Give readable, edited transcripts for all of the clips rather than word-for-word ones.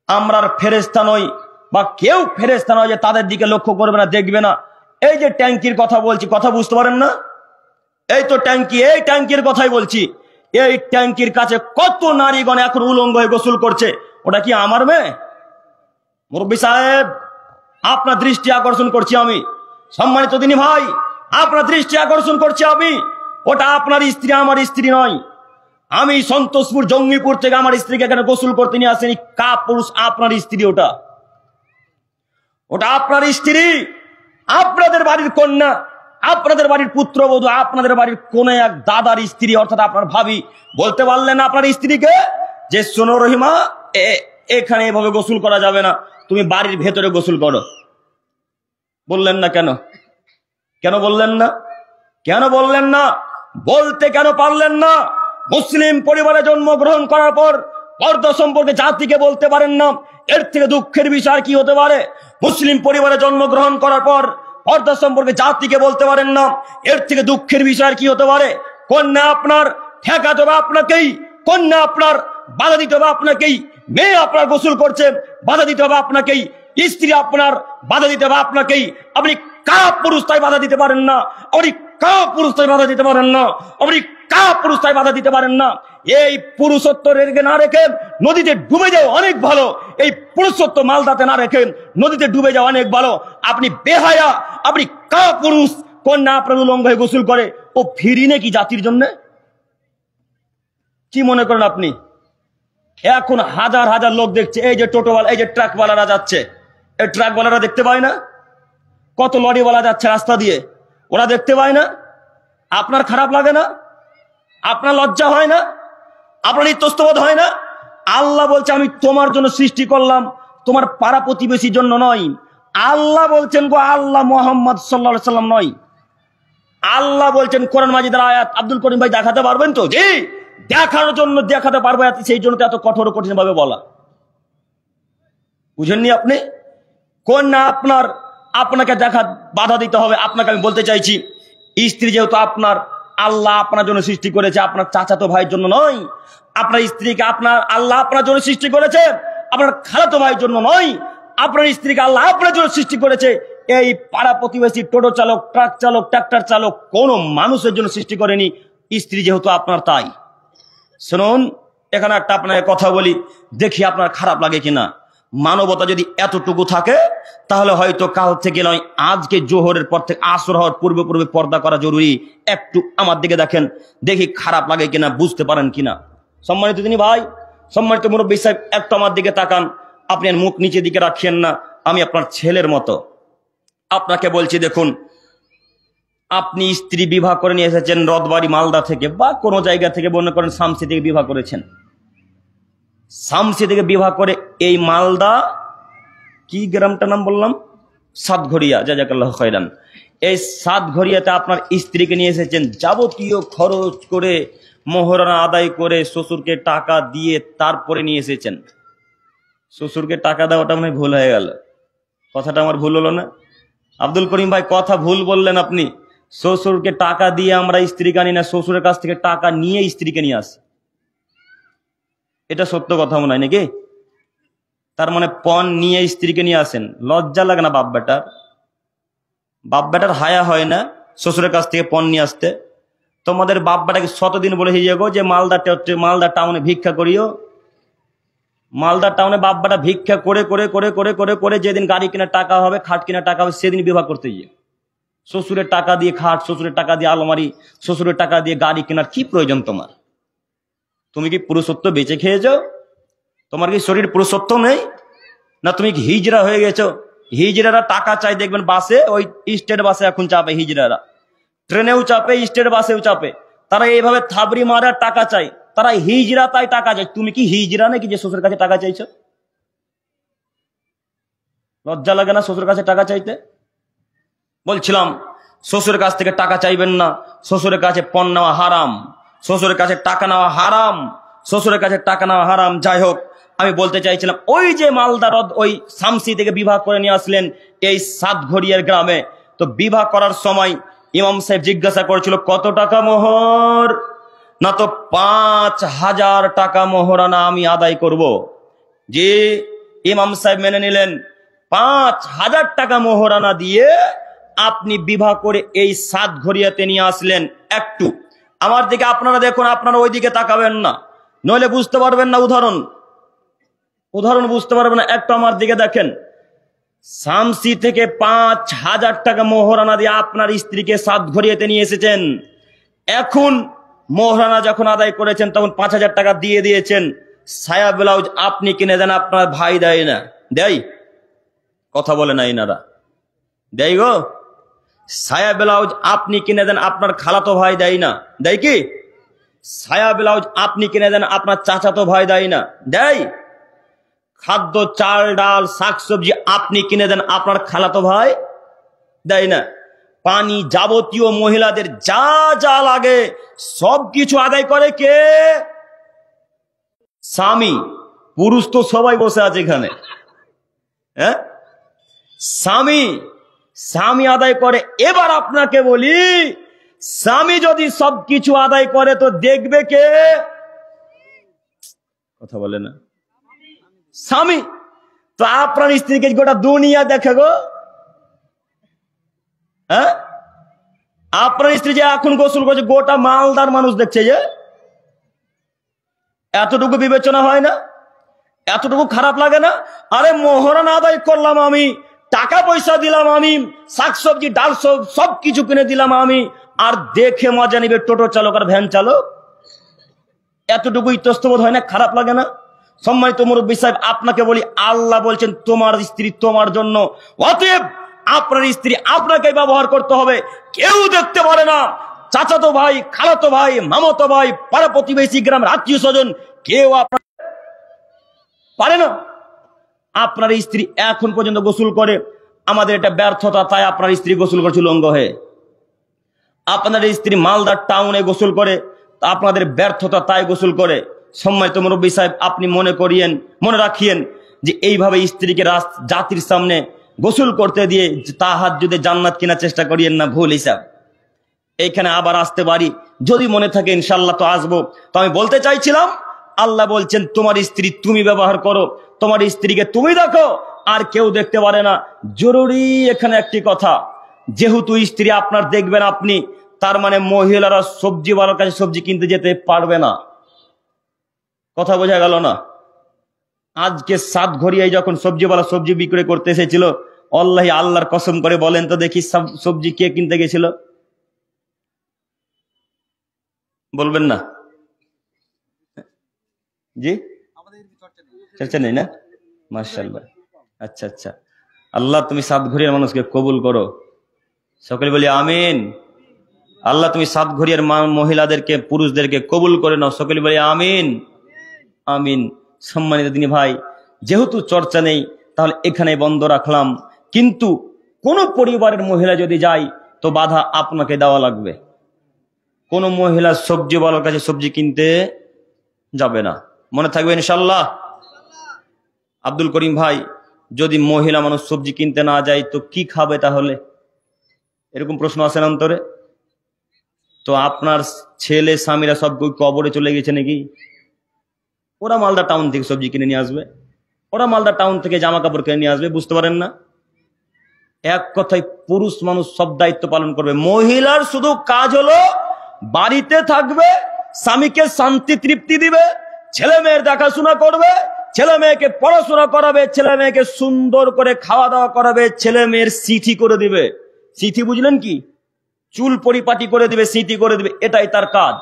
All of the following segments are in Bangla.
আমরা ফেরেশতা নই বা কেউ ফেরেশতা নয় যে তাদের দিকে লক্ষ্য করবে না, দেখবে না। এই যে ট্যাঙ্কির কথা বলছি, কথা বুঝতে পারেন না? এই তো ট্যাঙ্কি, এই ট্যাঙ্কির কথাই বলছি। এই ট্যাঙ্কির কাছে কত নারীগণ এখন উলঙ্গ হয়ে গোসল করছে। ওটা কি আমার মেয়ে? মুরব্বী সাহেব, আপনার দৃষ্টি আকর্ষণ করছি আমি, সম্মানিত দিনী ভাই, আপনার দৃষ্টি আকর্ষণ করছি আমি। ওটা আপনার স্ত্রী, আমার স্ত্রী নয়। আমি সন্তোষপুর জঙ্গিপুর থেকে আমার স্ত্রীকে এখানে গোসল করতে নিয়ে আসেনি। কাপুরুষ আপনার স্ত্রী, ওটা ওটা আপনার স্ত্রী, আপনাদের বাড়ির কন্যা, আপনাদের বাড়ির পুত্রবধূ, আপনাদের বাড়ির কোন এক দাদার স্ত্রী, অর্থাৎ আপনার ভাবি। বলতে পারলেন আপনার স্ত্রীকে যে শোনো রহিমা, এখানে এভাবে গোসল করা যাবে না, তুমি বাড়ির ভেতরে গোসল করো? বললেন না কেন? কেন বললেন না? কেন বললেন না? বলতে কেন পারলেন না? মুসলিম পরিবারে জন্মগ্রহণ করার পর পর্দা সম্পর্কে জাতিকে বলতে পারেন না? এর থেকে দুঃখের বিষয় কি হতে পারে? মুসলিম পরিবারে জন্মগ্রহণ করার পর পর্দা সম্পর্কে জাতিকে বলতে পারেন না, এর থেকে দুঃখের বিষয় কি হতে পারে? কন্যা আপনার ঠেকাতে হবে আপনাকেই, কন্যা আপনার বাধা দিতে হবে আপনাকেই, মেয়ে আপনার গোসল করছে বাধা দিতে হবে আপনাকেই, স্ত্রী আপনার বাধা দিতে হবে আপনাকেই। আপনি কা পুরুষ তাই বাধা দিতে পারেন না, আপনি কা পুরুষ তাই বাধা দিতে পারেন না, আপনি কা পুরুষ তাই বাধা দিতে পারেন না। এই পুরুষত্ব রেখে না রেখে নদীতে ডুবে যাও অনেক ভালো, এই পুরুষত্ব মালদাতে না রেখে নদীতে ডুবে যাও অনেক ভালো। আপনি বেহায়া, আপনি কা পুরুষ, কন্যা আপনার উলঙ্গ হয়ে গোসল করে, ও ফিরি নাকি জাতির জন্য? কি মনে করেন আপনি? এখন হাজার হাজার লোক দেখছে, এই যে টোটোওয়ালা, এই যে ট্রাকওয়ালারা যাচ্ছে, এই ট্রাকওয়ালারা দেখতে পায় না? কত লরিওয়ালা যাচ্ছে রাস্তা দিয়ে, ওরা দেখতে পায় না? আপনার খারাপ লাগে না? আপনার লজ্জা হয় না? আপনার ইতস্তবোধ হয় না? আল্লাহ বলছে আমি তোমার জন্য সৃষ্টি করলাম, তোমার পাড়া প্রতিবেশীর জন্য নয়। আল্লাহ বলছেন গো, আল্লাহ মোহাম্মদ সাল্লাল্লাহু আলাইহি সাল্লাম নয়। আল্লাহ বলছেন কোরআন মাজিদের আয়াত, আব্দুল করিম ভাই দেখাতে পারবেন তো? জি, দেখানোর জন্য দেখাতে পারবো, সেই জন্য এত কঠোর কঠিন ভাবে বলা। বুঝেননি আপনি? কোন না আপনার, আপনাকে দেখা বাধা দিতে হবে? আপনাকে আমি বলতে চাইছি, স্ত্রী যেহেতু আপনার, আল্লাহ আপনার জন্য সৃষ্টি করেছে, আপনার চাচাতো ভাইয়ের জন্য নয়। আপনার স্ত্রীকে আল্লাহ আপনার জন্য সৃষ্টি করেছে, আপনার খালাতো ভাইয়ের জন্য নয়। আপনার স্ত্রীকে আল্লাহ আপনার জন্য সৃষ্টি করেছে, এই পাড়া প্রতিবেশী, টোটো চালক, ট্রাক চালক, ট্রাক্টর চালক, কোন মানুষের জন্য সৃষ্টি করেনি। স্ত্রী যেহেতু আপনার, তাই। শুনুন, এখানে একটা আপনাকে কথা বলি, দেখি আপনার খারাপ লাগে কিনা। মানবতা যদি এতটুকু থাকে তাহলে হয়তো কাল থেকে নয়, আজকে জোহরের পর থেকে আসর হওয়ার পূর্বে পূর্বে পর্দা করা জরুরি। একটু আমার দিকে দেখেন, দেখি খারাপ লাগে কিনা, বুঝতে পারেন কিনা। সম্মানিত তিনি ভাই, সম্মানিত মুরব্বী সাহেব, একটু আমার দিকে তাকান। আপনি আর মুখ নিচের দিকে রাখেন না, আমি আপনার ছেলের মতো আপনাকে বলছি। দেখুন, আপনি স্ত্রী বিবাহ করে নিয়ে এসেছেন রথবাড়ি মালদা থেকে বা কোনো জায়গা থেকে, মনে করেন শামসি থেকে বিবাহ করেছেন। শামসি থেকে বিবাহ করে এই মালদা, কি গ্রামটার নাম বললাম? সাতঘরিয়া, জাযাকাল্লাহু খায়রান। এই সাতঘরিয়াতে আপনার স্ত্রীকে নিয়ে এসেছেন, যাবতীয় খরচ করে, মোহরানা আদায় করে, শ্বশুরকে টাকা দিয়ে তারপরে নিয়ে এসেছেন। শ্বশুরকে টাকা দেওয়াটা মানে ভুল হয়ে গেল, কথাটা আমার ভুল হলো না? আব্দুল করিম ভাই, কথা ভুল বললেন আপনি। শ্বশুরকে টাকা দিয়ে আমরা স্ত্রীকে আনি না, শ্বশুরের কাছ থেকে টাকা নিয়ে স্ত্রীকে নিয়ে আসি। এটা সত্য কথা মনে হয় নাকি? তার মানে পণ নিয়ে স্ত্রীকে নিয়ে আসেন। লজ্জা লাগে না বাপ বেটার? বাপ বেটার হায়া হয় না শ্বশুরের কাছ থেকে পণ নিয়ে আসতে? তোমাদের বাপ বেটাকে শতদিন বলে গো যে মালদা টাউনে ভিক্ষা করিও। মালদা টাউনে বাপ বেটা ভিক্ষা করে করে করে করে করে করে যেদিন গাড়ি কেনার টাকা হবে, খাট কেনার টাকা হবে, সেদিন বিবাহ করতে গিয়ে শ্বশুরের টাকা দিয়ে খাট, শ্বশুরের টাকা দিয়ে আলমারি, শ্বশুরের টাকা দিয়ে গাড়ি কেনার কি প্রয়োজন তোমার? তুমি কি পুরুষত্ব বেঁচে খেয়েছো? তোমার কি শরীর পুরুষত্ব নেই? না তুমি কি হিজড়া হয়ে গেছো? হিজড়ারা টাকা চাই, দেখবেন বাসে, ওই স্টেট বাসে এখন চাপে হিজড়ারা, ট্রেনেও চাপে, স্টেট বাসেও চাপে। তারা এইভাবে থাবড়ি মারার টাকা চাই, তারা হিজড়া তাই টাকা চাই। তুমি কি হিজড়া নাকি যে শ্বশুরের কাছে টাকা চাইছো? লজ্জা লাগে না শ্বশুরের কাছে টাকা চাইতে? বলছিলাম শ্বশুরের কাছ থেকে টাকা চাইবেন না, শ্বশুরের কাছে পণ নেওয়া হারাম, শ্বশুরের কাছে টাকা নেওয়া হারাম, শ্বশুরের কাছে টাকা নেওয়া হারাম। যাই হোক, আমি বলতে চাইছিলাম, ওই যে মালদা রদ, ওই শামসি থেকে বিবাহ করে নিয়ে আসলেন এই সাতঘরিয়ার গ্রামে, তো বিবাহ করার সময় ইমাম সাহেব জিজ্ঞাসা করেছিল কত টাকা মোহর? না তো ৫,০০০ টাকা মোহরানা আমি আদায় করব। যে ইমাম সাহেব মেনে নিলেন। 5,000 টাকা মোহরানা দিয়ে আপনি বিবাহ করে এই সাত ঘড়িয়াতে নিয়ে আসলেন। একটু আমার দিকে আপনারা দেখুন, আপনারা ওই দিকে তাকাবেন না, নইলে বুঝতে পারবেন না। উদাহরণ বুঝতে পারবেন না। একটু আমার দিকে দেখেন। শামসি থেকে 5,000 টাকা মোহরানা দিয়ে আপনার স্ত্রীকে সাত ঘড়িয়াতে নিয়ে এসেছেন। এখন মোহরানা যখন আদায় করেছেন তখন 5,000 টাকা দিয়ে দিয়েছেন। সায়া ব্লাউজ আপনি কিনে দেন, আপনার ভাই দেয় না? দেয়? কথা বলে না এনারা, দেয় গো? সায়া ব্লাউজ আপনি কিনে দেন, আপনার খালাতো ভাই দেয় না? দেয় কি? সায়া ব্লাউজ আপনি কিনে দেন, আপনার চাচাতো ভাই দেয় না? দেয়? খাদ্য চাল ডাল শাকসবজি আপনি কিনে দেন, আপনার খালাতো ভাই দেয় না? পানি যাবতীয় মহিলাদের যা যা লাগে সবকিছু আদায় করে কে? স্বামী। পুরুষ তো সবাই বসে আছে এখানে। হ্যাঁ, স্বামী আদায় করে। এবার আপনাকে বলি, স্বামী যদি সবকিছু আদায় করে তো দেখবে কে? কথা বলে না। স্বামী। তো আপনার স্ত্রীকে গোটা দুনিয়া দেখে গো। হ্যাঁ, আপনার স্ত্রী যে এখন গোসল করছে গোটা মালদার মানুষ দেখছে। যে এতটুকু বিবেচনা হয় না? এতটুকু খারাপ লাগে না? আরে মোহরানা আদায় করলাম আমি, টাকা পয়সা দিলাম আমি, শাকসবজি ডাল সব কিছু কিনে দিলাম আমি, আর দেখে মজা নিবে টোটো চালক আর ভ্যান চালক। এতটুকু ইতস্তবোধ হয় না? খারাপ লাগে না? সম্মানিত মুরব্বী সাহেব, আপনাকে বলি, আল্লাহ বলছেন তোমার স্ত্রী তোমার জন্য, অতএব আপনার স্ত্রী আপনাকে ব্যবহার করতে হবে। কেউ দেখতে পারে না, চাচাতো ভাই, খালাতো ভাই, মামাতো ভাই, পাড়া প্রতিবেশী, গ্রামের আত্মীয় স্বজন, কেউ আপনার পারে না। আপনার স্ত্রী এখন পর্যন্ত গোসল করে, আমাদের এটা ব্যর্থতা, তাই আপনার স্ত্রী গোসল করছে উলঙ্গ হয়ে। আপনার স্ত্রী মালদার টাউনে গোসল করে, আপনাদের ব্যর্থতা, তাই গোসল করে। সম্মানিত মুরব্বী সাহেব, আপনি মনে রাখিয়েন যে এইভাবে স্ত্রীকে জাতির সামনে গোসল করতে দিয়ে তাহাজ্জুদে জান্নাত কেনার চেষ্টা করিয়েন না, ভুল হিসাব। এইখানে আবার আসতে পারি যদি মনে থাকে, ইনশাল্লাহ তো আসবো। তো আমি বলতে চাইছিলাম, আল্লাহ বলছেন তোমার স্ত্রী তুমি ব্যবহার করো, তোমার স্ত্রীকে তুমি দেখো, আর কেউ দেখতে পারে না। জরুরি এখানে একটি কথা, যেহেতু স্ত্রী আপনার দেখবেন আপনি, তার মানে মহিলারা সবজিওয়ালার কাছে সবজি কিনতে যেতে পারবে না। কথা বোঝা গেল না? আজকে সাত ঘড়িয়ায় যখন সবজিওয়ালা সবজি বিক্রি করতে এসেছিল, আল্লাহর কসম করে বলেন তো দেখি, সবজি কে কিনতে গেছিল? বলবেন না? জি, চর্চা নেই না? মাশাআল্লাহ। আচ্ছা আচ্ছা, আল্লাহ তুমি সাত ঘড়িয়ার মানুষকে কবুল করো, সকলে বলি আমিন। আল্লাহ তুমি সাত ঘড়িয়ার মহিলাদেরকে, পুরুষদেরকে কবুল করে নাও, সকলে বলি আমিন আমিন। সম্মানিত দিনী ভাই, যেহেতু চর্চা নেই তাহলে এখানে বন্ধ রাখলাম। কিন্তু কোন পরিবারের মহিলা যদি যায় তো বাধা আপনাকে দেওয়া লাগবে। কোন মহিলা সবজিওয়ালার কাছে সবজি কিনতে যাবে না, মনে থাকবে ইনশাল্লাহ। আব্দুল করিম ভাই, যদি মহিলা মানুষ সবজি কিনতে না যায় তো কি খাবে তাহলে? এরকম প্রশ্ন আসে না অন্তরে? তো আপনার ছেলে স্বামীরা সব কবরে চলে গেছে নাকি? ওরা মালদা টাউন থেকে সবজি কিনে নিয়ে আসবে, ওরা মালদা টাউন থেকে জামা কাপড় কিনে নিয়ে আসবে, বুঝতে পারেন না? এক কথায় পুরুষ মানুষ সব দায়িত্ব পালন করবে, মহিলার শুধু কাজ হলো বাড়িতে থাকবে, স্বামীকে শান্তি তৃপ্তি দিবে, ছেলে মেয়ের দেখাশোনা করবে, ছেলে মেয়েকে পড়াশোনা করাবে, ছেলে মেয়েকে সুন্দর করে খাওয়া দাওয়া করাবে, ছেলে মেয়ের সিথি করে দিবে। সিথি বুঝলেন কি? চুল পরিপাটি করে দিবে, সিথি করে দিবে, এটাই তার কাজ।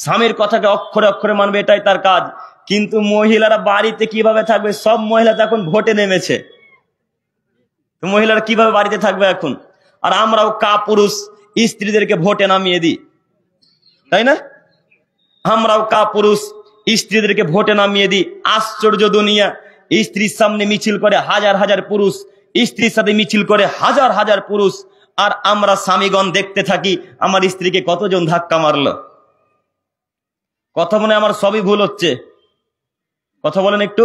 স্বামীর কথাকে অক্ষরে অক্ষরে মানবে, এটাই তার কাজ। কিন্তু মহিলারা বাড়িতে কিভাবে থাকবে? সব মহিলা তো এখন ভোটে নেমেছে, তো মহিলারা কিভাবে বাড়িতে থাকবে এখন? আর আমরাও কাপুরুষ স্ত্রীদেরকে ভোটে নামিয়ে দিই, তাই না? আমরাও কাপুরুষ স্ত্রীদেরকে ভোটে নামিয়ে দিই। আশ্চর্য দুনিয়া, স্ত্রীর সামনে মিছিল করে হাজার হাজার পুরুষ, স্ত্রীর সাথে মিছিল করে হাজার হাজার পুরুষ, আর আমরা স্বামীগণ দেখতে থাকি আমার স্ত্রীকে কতজন ধাক্কা মারলো। কথা মনে আমার সবই ভুল হচ্ছে? কথা বলেন একটু।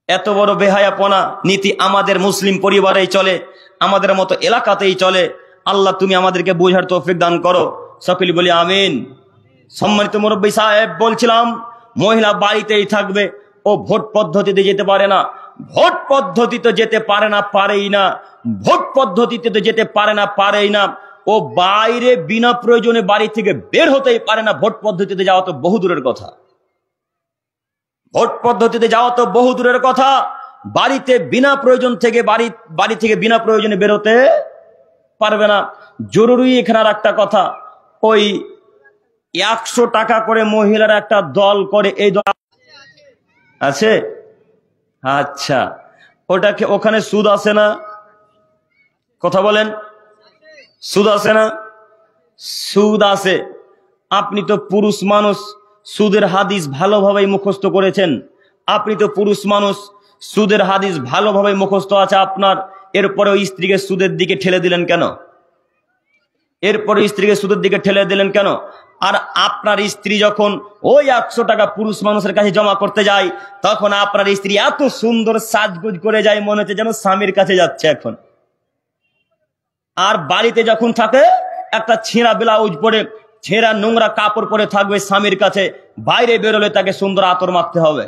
এত বড় বেহায়াপনা নীতি আমাদের মুসলিম পরিবারেই চলে, আমাদের মতো এলাকাতেই চলে। আল্লাহ তুমি আমাদেরকে বোঝার তৌফিক দান করো, সকলে বলি আমিন। সম্মানিত মুরব্বী সাহেব, বলছিলাম মহিলা বাড়িতেই থাকবে, ও ভোট পদ্ধতিতে যেতে পারে না। ভোট পদ্ধতিতে যেতে পারে না, পারেই না। ভোট পদ্ধতিতে তো যেতে পারে না, পারেই না। ও বাইরে বিনা প্রয়োজনে বাড়ি থেকে বের হতেই পারে না। ভোট পদ্ধতিতে যাওয়া তো বহু দূরের কথা। ভোট পদ্ধতিতে যাওয়া তো বহু দূরের কথা। বাড়িতে বিনা প্রয়োজন থেকে বাড়ি থেকে বিনা প্রয়োজনে বেরোতে পারবে না। জরুরি এখানে আর একটা কথা, ওই 100 টাকা করে মহিলারা একটা দল করে, এই দল আছে? আচ্ছা, ওটাকে ওখানে সুদ আছে না? কথা বলেন, সুদ আছে না? সুদ আছে। আপনি তো পুরুষ মানুষ, সুদের হাদিস ভালোভাবে মুখস্থ করেছেন। আপনি তো পুরুষ মানুষ, সুদের হাদিস ভালোভাবে মুখস্থ আছে আপনার। এরপরে ওই স্ত্রীকে সুদের দিকে ঠেলে দিলেন কেন? এরপরে স্ত্রীকে সুদের দিকে ঠেলে দিলেন কেন? আর আপনার স্ত্রী যখন ওই 100 টাকা পুরুষ মানুষের কাছে জমা করতে যায়, তখন আপনার স্ত্রী এত সুন্দর সাজগোজ করে যায়, মনে হচ্ছে যেন স্বামীর কাছে যাচ্ছে এখন। আর বাড়িতে যখন থাকে একটা ছেঁড়া ব্লাউজ পরে, ছেঁড়া নোংরা কাপড় পরে থাকবে স্বামীর কাছে। বাইরে বেরোলে তাকে সুন্দর আতর মাখতে হবে।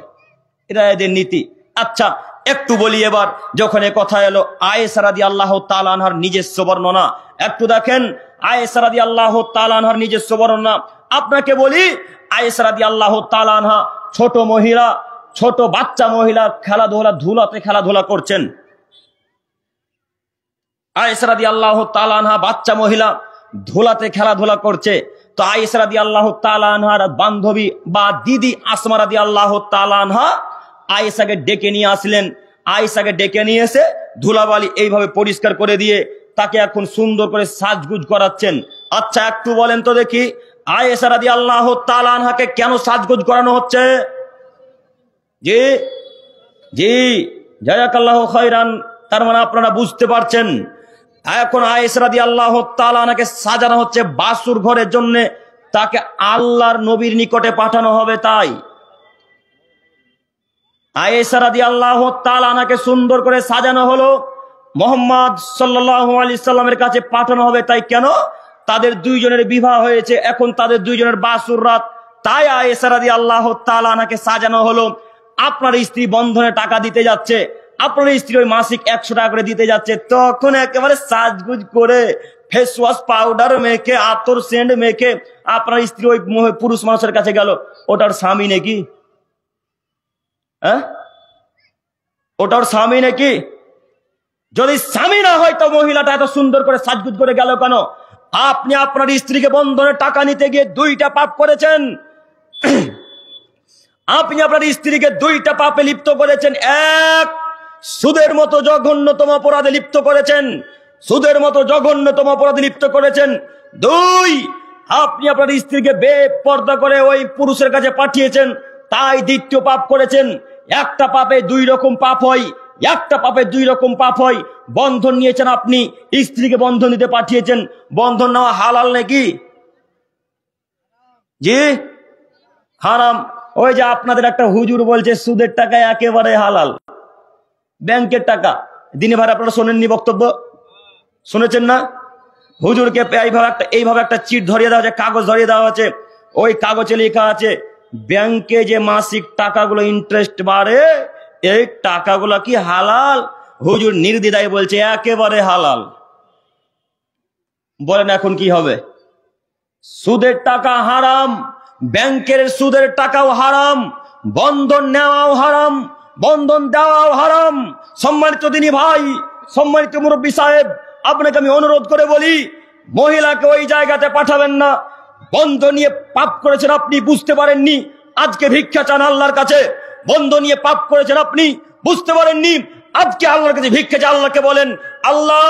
এটা এদের নীতি। আচ্ছা, একটু বলি এবার, যখন এ কথা এলো আয়েশা রাদিয়াল্লাহু তাআলা আনহার নিজস্ব বর্ণনা, একটু দেখেন আয়েশা রাদিয়াল্লাহু তাআলা আনহার নিজস্ব বর্ণনা। আপনাকে বলি, আয়েশা রাদিয়াল্লাহু তাআলা আনহা ছোট মহিলা, ছোট বাচ্চা মহিলা, ধুলাতে খেলাধুলা করছেন। আয়েশা রাদিয়াল্লাহু তাআলা আনহা বাচ্চা মহিলা, ধুলাতে খেলাধুলা করছে। তো আয়েশা রাদিয়াল্লাহু তাআলা আনহার বান্ধবী বা দিদি আসমা রাদিয়াল্লাহু তাআলা আনহা আয়েশাকে ডেকে নিয়ে আসলেন। আয়েশাকে ডেকে নিয়ে এসে ধুলাবালি এইভাবে পরিষ্কার করে দিয়ে তাকে এখন সুন্দর করে সাজগুজ করাচ্ছেন। আচ্ছা, একটু বলেন তো দেখি, আয়েশা রাদিয়াল্লাহু তাআলা আনহাকে কেন সাজগুজ করানো হচ্ছে? জি জি, জাযাকাল্লাহু খায়রান। তার মানে আপনারা বুঝতে পারছেন, এখন আয়েশা রাদিয়াল্লাহু তাআলা আনহাকে সাজানো হচ্ছে বাসুর ঘরের জন্য, তাকে আল্লাহর নবীর নিকটে পাঠানো হবে। তাই আয়েশা রাদিয়াল্লাহু তাআলা আনহাকে সুন্দর করে সাজানো হলো, মুহাম্মদ সাল্লাল্লাহু আলাইহি সাল্লামের কাছে পাঠানো হবে। তাই কেন? তাদের দুইজনের বিবাহ হয়েছে, এখন তাদের দুইজনের বাসুর রাত। তাই আয়েশা রাদিয়াল্লাহু তাআলা আনহাকে সাজানো হলো। আপনার স্ত্রী বন্ধনে টাকা দিতে যাচ্ছে, আপনার স্ত্রী ওই মাসিক 100 টাকা করে দিতে যাচ্ছে, তখন একেবারে সাজগুজ করে ফেস ওয়াশ পাউডার মেখে আতর সেন্ট মেখে আপনার স্ত্রী ওই পুরুষ মানুষের কাছে গেল। ওটার স্বামী নাকি? হ্যাঁ, ওটার স্বামী নাকি? যদি স্বামী না হয় তো মহিলাটা এত সুন্দর করে সাজগুজ করে গেল কেন? আপনি আপনার স্ত্রীকে বন্ধনে টাকা নিতে গিয়ে 2টা পাপ করেছেন। আপনি আপনার স্ত্রীকে 2টা পাপে লিপ্ত করেছেন। এক, সুদের মতো জঘন্যতম অপরাধে লিপ্ত করেছেন। সুদের মতো জঘন্যতম অপরাধে লিপ্ত করেছেন। 2, আপনি আপনার স্ত্রীকে বেপরদা করে ওই পুরুষের কাছে পাঠিয়েছেন। তাই 2য় পাপ করেছেন। একটা পাপে 2 রকম পাপ হয়, একটা পাপে 2 রকম পাপ হয়। বন্ধন নিয়েছেন, আপনি স্ত্রীকে বন্ধন দিতে পাঠিয়েছেন। বন্ধন নেওয়া হালাল নাকি? জি, হারাম। ওই যে আপনাদের একটা হুজুর বলছে সুদের টাকা একেবারে হালাল, ব্যাংকের টাকা। দিনে ভাই আপনারা শোনেননি বক্তব্য? শুনেছেন না? হুজুরকে এইভাবে একটা চিট ধরিয়ে দেওয়া হয়েছে, কাগজ ধরিয়ে দেওয়া হয়েছে। ওই কাগজে লেখা আছে ব্যাংকে যে মাসিক টাকাগুলো ইন্টারেস্ট বাড়ে, এই টাকাগুলো কি হালাল? হুজুর নির্দ্বিধায় বলছে একেবারে হালাল। বলেন এখন কি হবে? সুদের টাকা হারাম, ব্যাংকের সুদের টাকাও হারাম, বন্ধন নেওয়াও হারাম, বন্ধন দেওয়াও হারাম। সম্মানিত দিনী ভাই, সম্মানিত মুরব্বী সাহেব, আপনাকে আমি অনুরোধ করে বলি, মহিলাকে ওই জায়গাতে পাঠাবেন না। বন্ধন নিয়ে পাপ করেছেন আপনি, বুঝতে পারেননি, আজকে ভিক্ষা চান আল্লাহর কাছে। বন্ধন নিয়ে পাপ করেছেন আপনি, বুঝতে পারেননি, আজকে আল্লাহর কাছে ভিক্ষা চান। আল্লাহকে বলেন, আল্লাহ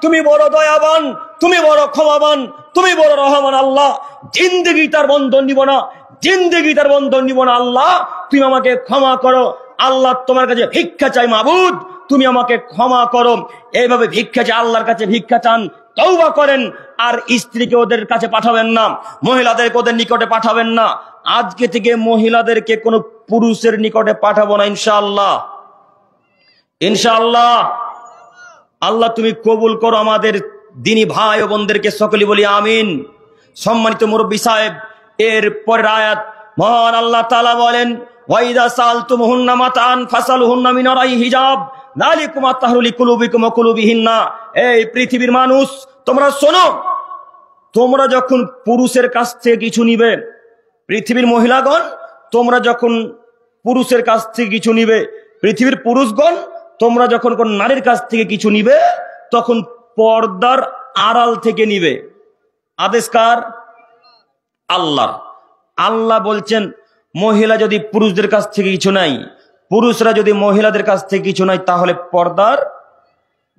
তুমি বড় দয়াবান, তুমি বড় ক্ষমাবান, তুমি বড় রহমান। আল্লাহ জিন্দেগি তার বন্ধন নিব না, জিন্দেগি তার বন্ধন নিব না। আল্লাহ তুমি আমাকে ক্ষমা করো। আল্লাহ তোমার কাছে ভিক্ষা চাই, মাবুদ তুমি আমাকে ক্ষমা করো। এইভাবে ভিক্ষা চাই, আল্লাহর কাছে ভিক্ষা চান, তওবা করেন। আর স্ত্রীকে ওদের কাছে পাঠাবেন না, মহিলাদেরকে ওদের নিকটে পাঠাবেন না। আজকে থেকে মহিলাদেরকে কোনো পুরুষের নিকটে পাঠাবো না, ইনশাআল্লাহ, ইনশাআল্লাহ। আল্লাহ তুমি কবুল করো আমাদের দিনী ভাই ও বোনদেরকে, সকলে বলি আমিন। সম্মানিত মুরব্বী সাহেব, এর পরের আয়াত মহান আল্লাহ তাআলা বলেন, ওয়াইদা সালতুমুহুন্না মাতান ফাসালুহুন্না মিন ওরাই হিজাব যালিকুম আতহারু লিকুলুবিকুম ওয়া কুলুবিহিন্না। এই পৃথিবীর মানুষ তোমরা শোনো, তোমরা যখন পুরুষের কাছ থেকে কিছু নিবে, পৃথিবীর মহিলাগণ তোমরা যখন পুরুষের কাছ থেকে কিছু নিবে, পৃথিবীর পুরুষগণ তোমরা যখন কোন নারীর কাছ থেকে কিছু নিবে তখন পর্দার আড়াল থেকে নিবে। আদেশ কার? আল্লাহর। আল্লাহ বলছেন মহিলা যদি পুরুষদের কাছ থেকে কিছু নেয়, পুরুষরা যদি মহিলাদের কাছ থেকে কিছু নেয়, তাহলে পর্দার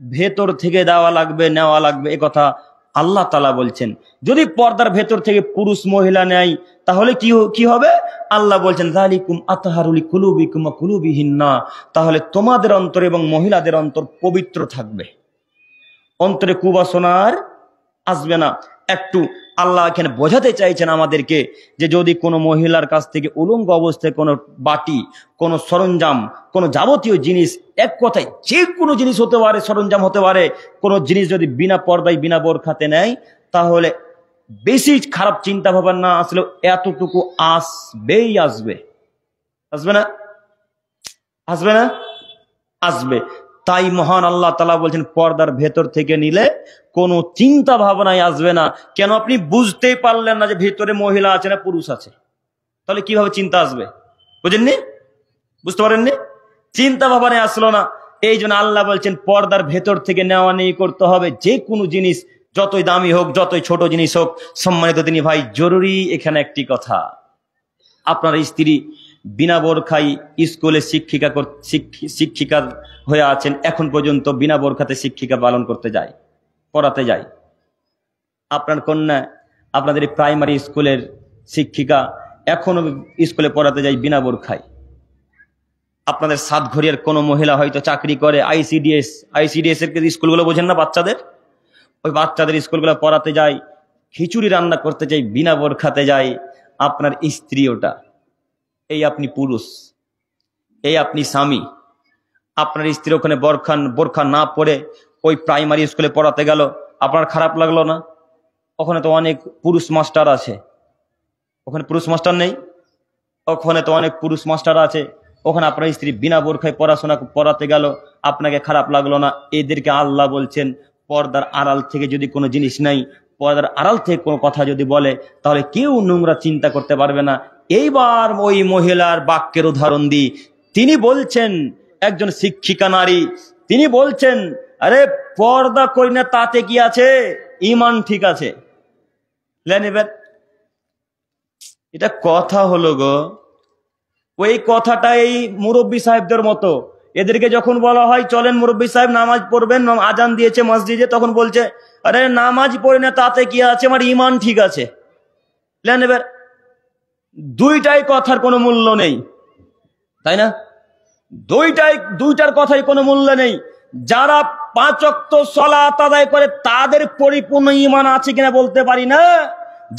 ভেতর থেকে দেওয়া লাগবে, নেওয়া লাগবে, এ কথা আল্লাহ তাআলা বলছেন। যদি পর্দার ভেতর থেকে পুরুষ মহিলা নেয় তাহলে কি হবে? আল্লাহ বলছেন যালিকুম আতহারু লিকুলুবিকুম ওয়া কুলুবিহিন্না, তাহলে তোমাদের অন্তর এবং মহিলাদের অন্তর পবিত্র থাকবে, অন্তরে কুবাসনা আর আসবে না। একটু আল্লাহ এখানে বোঝাতে চাইছেন আমাদেরকে যে যদি কোনো মহিলার কাছ থেকে উলঙ্গ অবস্থায় কোনো বাটি, কোনো সরঞ্জাম, কোনো যাবতীয় জিনিস, এক কথায় যে কোনো জিনিস হতে পারে, সরঞ্জাম হতে পারে, কোনো জিনিস যদি বিনা পর্দায় বিনা বোরখাতে নেয়, তাহলে বেশি খারাপ চিন্তা ভাবনা না আসলেও এতটুকু আসবেই আসবে। আসবে না? আসবে না? আসবে। তাই মহান আল্লাহ তাআলা বলছেন পর্দার ভেতর থেকে নিলে কোনো চিন্তা ভাবনায় আসবে না। কেন? আপনি বুঝতেই পারলেন না যে ভেতরে মহিলা আছে না পুরুষ আছে, তাহলে কিভাবে চিন্তা আসবে? বুঝেননি? বুঝতে পারেননি? চিন্তা ভাবনায় আসলো না। এই জন্য আল্লাহ বলছেন পর্দার ভেতর থেকে নেওয়া নেই করতে হবে। যে কোনো জিনিস যতই দামি হোক, যতই ছোট জিনিস হোক, সম্মানিত দিনী ভাই, জরুরি এখানে একটি কথা, আপনার স্ত্রী বিনা বোরখায় স্কুলে শিক্ষিকা হয়ে আছেন, এখন পর্যন্ত বিনা বোরখাতে শিক্ষিকা পালন করতে যায়, পড়াতে যায়। আপনার কন্যা আপনাদের প্রাইমারি স্কুলের শিক্ষিকা এখনো স্কুলে পড়াতে যায় বিনা বোরখায়। আপনাদের সাতঘরিয়ার কোনো মহিলা হয়তো চাকরি করে আইসিডিএস এর স্কুলগুলো বোঝেন না, বাচ্চাদের, ওই বাচ্চাদের স্কুলগুলো পড়াতে যায়, খিচুড়ি রান্না করতে যায়, বিনা বোরখাতে যায়। আপনার স্ত্রী ওটা, এই আপনি পুরুষ, এই আপনি স্বামী। আপনার স্ত্রী ওখানে বোরখা না পরে ওই প্রাইমারি স্কুলে পড়াতে গেল, আপনার খারাপ লাগলো না? ওখানে তো অনেক পুরুষ মাস্টার আছে, ওখানে পুরুষ মাস্টার নেই? ওখানে তো অনেক পুরুষ মাস্টার আছে। ওখানে আপনার স্ত্রী বিনা বোরখায় পড়াশোনা পড়াতে গেল, আপনাকে খারাপ লাগলো না? এদেরকে আল্লাহ বলছেন পর্দার আড়াল থেকে যদি কোনো জিনিস নাই, পর্দার আড়াল থেকে কোনো কথা যদি বলে, তাহলে কেউ নোংরা চিন্তা করতে পারবে না। এইবার ওই মহিলার বাক্যের উদাহরণ দিই। তিনি বলছেন, একজন শিক্ষিকা নারী, তিনি বলছেন আরে পর্দা করি না তাতে কি আছে, ঈমান ঠিক আছে। এটা কথা হলো গো। ওই কথাটা এই মুরব্বী সাহেবদের মতো, এদেরকে যখন বলা হয় চলেন মুরব্বী সাহেব নামাজ পড়বেন, আজান দিয়েছে মসজিদে, তখন বলছে আরে নামাজ পড়ি না তাতে কি আছে, আমার ঈমান ঠিক আছে। এবার দুইটাই কথার কোনো মূল্য নেই, তাই না? দুইটার কথাই কোনো মূল্য নেই। যারা 5 ওয়াক্ত সালাত আদায় করে তাদের পরিপূর্ণ ঈমান আছে কিনা বলতে পারি না,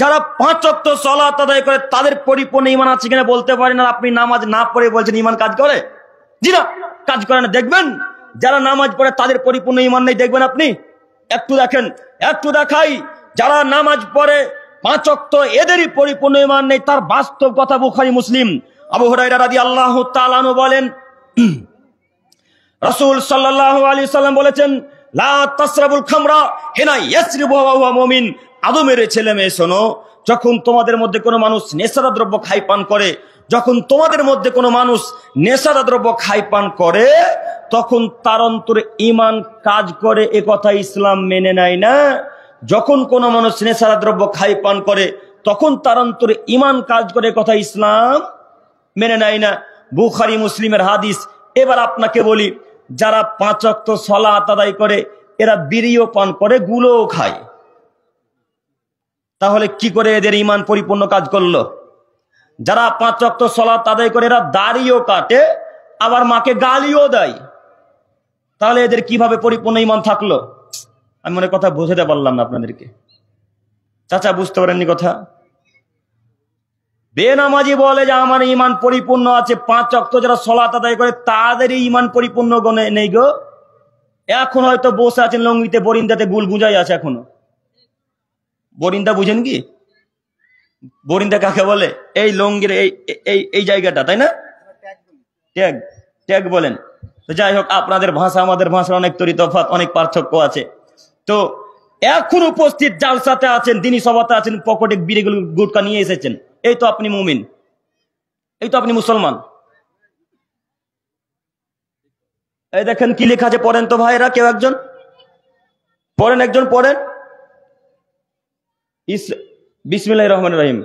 যারা 5 ওয়াক্ত সালাত আদায় করে তাদের পরিপূর্ণ ঈমান আছে কিনা বলতে পারি না। আপনি নামাজ না পড়ে বলছেন ঈমান কাজ করে? জি না, কাজ করে না। দেখবেন যারা নামাজ পড়ে তাদের পরিপূর্ণ ঈমান নেই, দেখবেন আপনি। একটু দেখেন, একটু দেখাই, যারা নামাজ পড়ে 5 ওয়াক্ত এদেরই পরিপূর্ণ ঈমান নেই। তার বাস্তব কথা বুখারী মুসলিম। আবু হুরায়রা রাদিয়াল্লাহু তাআলা আনহু বলেন রাসূল সাল্লাল্লাহু আলাইহি সাল্লাম বলেছেন লা তাসরাবুল খামরা হিনা ইয়াসরিবু ওয়া হুয়া মুমিন। আদমের ছেলে মেয়ে শোনো, যখন তোমাদের মধ্যে কোনো মানুষ নেশাদার দ্রব্য খায় পান করে, যখন তোমাদের মধ্যে কোনো মানুষ নেশাদার দ্রব্য খায় পান করে, তখন তার অন্তরে ঈমান কাজ করে, এ কথা ইসলাম মেনে নেয় না। যখন কোনো মানুষ নেশাদার দ্রব্য খায় পান করে তখন তার অন্তরে ঈমান কাজ করে, কথা ইসলাম মেনে নেয় না। বুখারী মুসলিমের হাদিস। এবার আপনাকে বলি, যারা 5 ওয়াক্ত সালাত আদায় করে এরা বিড়িও পান করে, গুলোও খায়, তাহলে কি করে এদের ঈমান পরিপূর্ণ কাজ করলো? যারা 5 ওয়াক্ত সালাত আদায় করে এরা দাড়িও কাটে, আবার মাকে গালিও দেয়, তাহলে এদের কিভাবে পরিপূর্ণ ঈমান থাকলো? আমি মনে কথা বুঝাতে পারলাম না আপনাদেরকে। চাচা বুঝতে পারেননি কথা? বেনামাজি বলে যে আমার ঈমান পরিপূর্ণ আছে, 5 ওয়াক্ত যারা সালাত আদায় করে তাদের ঈমান পরিপূর্ণ গনে নেই গো। এখন হয়তো বসে আছেন লঙ্গিতে, বরিন্দাতে গুল গুজাই আছে এখনো। বরিন্দা বুঝেন কি? বরিন্দা কাকে বলে? এই লঙ্গির এই জায়গাটা, তাই না? ট্যাগ ট্যাগ বলেন। তো যাই হোক, আপনাদের ভাষা আমাদের ভাষার অনেক তফাৎ, অনেক পার্থক্য আছে। তো এখন উপস্থিত জালসাতে আছেন, দিনী সভাতে আছেন, পকেটে বিড়িগুলো গুটকা নিয়ে এসেছেন, এই তো আপনি মুমিন, এই তো আপনি মুসলমান। এই দেখেন কি লেখা আছে, পড়েন তো ভাইরা, কেউ একজন পড়েন, একজন পড়েন। বিসমিল্লাহির রহমানির রহিম।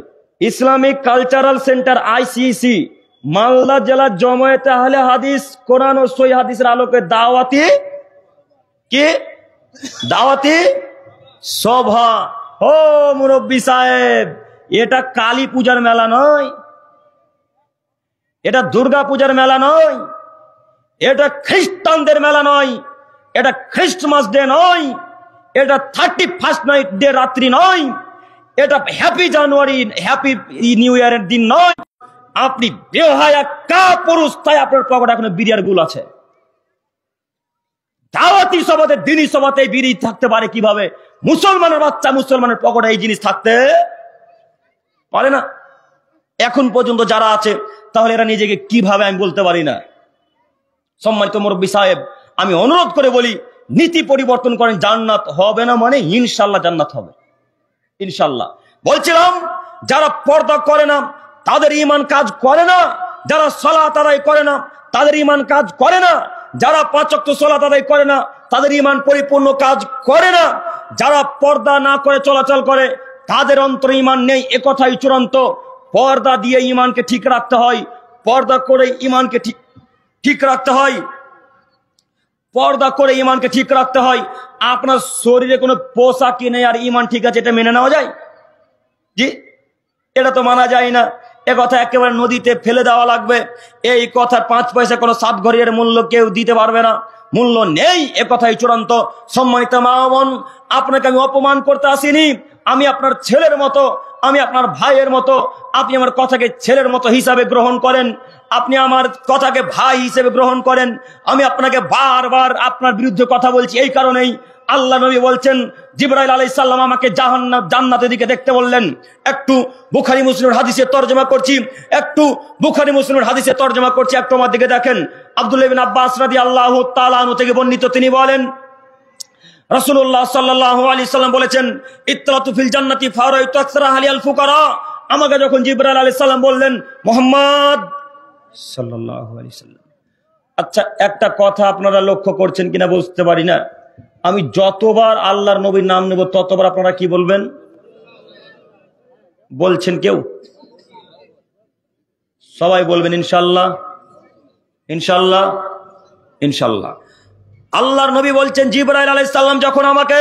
Islamic cultural centre ICC Malda জেলা জমায়েতে আহলে হাদিস কোরআন ও সহিহ হাদিসের আলোকে দাওয়াতি সভা। ও মুরব্বী সাহেব, এটা কালী পূজার মেলা নয়, এটা দুর্গা পূজার মেলা নয়, এটা খ্রিস্টানদের মেলা নয়, এটা খ্রিস্টমাস ডে নয়, এটা 31st নাইট ডে রাত্রি নয়, এটা হ্যাপি জানুয়ারি হ্যাপি নিউ ইয়ারের দিন নয়। আপনি বেহায়া কাপুরুষ, তাই আপনার পকেটে এখনো বিড়ির গুল আছে। দাওয়াতি সভাতে, দিনী সভাতে বিড়ি থাকতে পারে কিভাবে? মুসলমানের বাচ্চা, মুসলমানের পকেটে এই জিনিস থাকতে পারে না। এখন পর্যন্ত যারা আছে, তাহলে এরা নিজেকে কিভাবে আমি বলতে পারি না। সম্মানিত মুরব্বী সাহেব, আমি অনুরোধ করে বলি, নীতি পরিবর্তন করেন। জান্নাত হবে না মানে ইনশাল্লাহ জান্নাত হবে, ইনশাল্লাহ। বলছিলাম, যারা পর্দা করে না তাদের ঈমান কাজ করে না, যারা সালাত আদায় করে না তাদের ঈমান কাজ করে না, যারা 5 ওয়াক্ত সালাত আদায় করে না তাদের ঈমান পরিপূর্ণ কাজ করে না, যারা পর্দা না করে চলাচল করে তাদের অন্তরে ঈমান নেই, একথাই চূড়ান্ত। পর্দা দিয়ে ঈমানকে ঠিক রাখতে হয়, পর্দা করে ঈমানকে ঠিক রাখতে হয়, পর্দা করে ঈমানকে ঠিক রাখতে হয়। আপনার শরীরে কোনো পোশাকই নেই আর ঈমান ঠিক আছে, এটা মেনে নেওয়া যায়? জি, এটা তো মানা যায় না। এ কথা একেবারে নদীতে ফেলে দেওয়া লাগবে। এই কথার 5 পয়সা কোনো সাত ঘরের মূল্য কেউ দিতে পারবে না, মূল্য নেই, এ কথাই চূড়ান্ত। সম্মানিত মা বোন, আপনাকে আমি অপমান করতে আসিনি, আমি আপনার ছেলের মতো, আমি আপনার ভাইয়ের মতো। আপনি আমার কথাকে ছেলের মতো হিসাবে গ্রহণ করেন, আপনি আমার কথাকে ভাই হিসেবে গ্রহণ করেন। আমি আপনাকে বারবার আপনার বিরুদ্ধে কথা বলছি এই কারণেই, আল্লাহ নবী বলছেন, জিবরাইল আলাইহিস সালাম আমাকে জান্নাতের দিকে দেখতে বললেন। একটু বুখারী মুসলিমের হাদিসে তরজমা করছি, একটু একটু আমার দিকে দেখেন। আব্দুল্লাহ ইবনে আব্বাস রাদিয়াল্লাহু তাআলা আনহু থেকে বর্ণিত, তিনি বলেন, রাসূলুল্লাহ সাল্লাল্লাহু আলাইহি সাল্লাম বলেছেন, ইত্তালাতু ফিল জান্নাতি ফারাইতু আকসারা আহলিল ফুকারা। আমাকে যখন জিবরাইল আলাইহিস সালাম বললেন, মুহাম্মদ সাল্লাল্লাহু আলাইহি সাল্লাম। আচ্ছা, একটা কথা আপনারা লক্ষ্য করছেন কিনা বুঝতে পারি না, আমি যতবার আল্লাহর নবীর নাম নেব ততবার আপনারা কি বলবেন? বলছেন কেউ? সবাই বলবেন ইনশাআল্লাহ, ইনশাআল্লাহ, ইনশাআল্লাহ। আল্লাহর নবী বলছেন, জিবরাইল আলাইহিস সালাম যখন আমাকে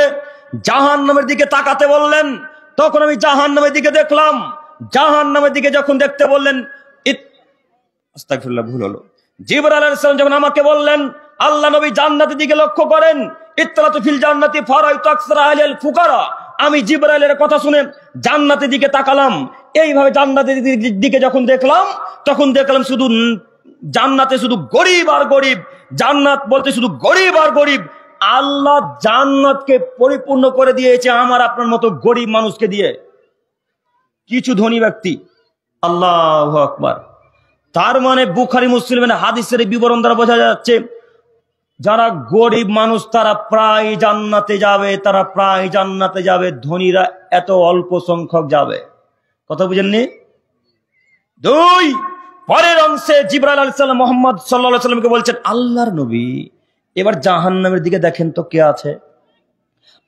জাহান্নামের দিকে তাকাতে বললেন, তখন আমি জাহান্নামের দিকে দেখলাম। জাহান্নামের দিকে যখন দেখতে বললেন, আস্তাগফিরুল্লাহ, ভুল হলো। জিবরাইল আলাইহিস সালাম যখন আমাকে বললেন, আল্লাহ নবী জান্নাতের দিকে লক্ষ্য করেন, ইত্তালাতু ফিল জান্নাতি ফারাইতু আকসারা আহলিল ফুকারা। আমি জিবরাইলের কথা শুনে জান্নাতের দিকে তাকালাম। এইভাবে জান্নাতের দিকে যখন দেখলাম, তখন দেখলাম শুধু জান্নাতে শুধু গরিব আর গরিব, জান্নাত বলতে শুধু গরিব আর গরিব। আল্লাহ জান্নাতকে পরিপূর্ণ করে দিয়েছে আমার আপনার মতো গরিব মানুষকে দিয়ে, কিছু ধনী ব্যক্তি। আল্লাহু আকবার। তার মানে বুখারী মুসলিমের হাদিসের বিবরণ দ্বারা বোঝা যাচ্ছে, যারা গরিব মানুষ তারা প্রায় জান্নাতে যাবে, তারা প্রায় জান্নাতে যাবে, ধনীরা এত অল্প সংখ্যক যাবে। কথা বুঝেননি? 2, পরের অংশে জিবরাইল আলাইহিস সালাম মুহাম্মদ সাল্লাল্লাহু আলাইহি ওয়াসাল্লামকে বলছেন, আল্লাহর নবী এবার জাহান্নামের দিকে দেখেন তো কে আছে।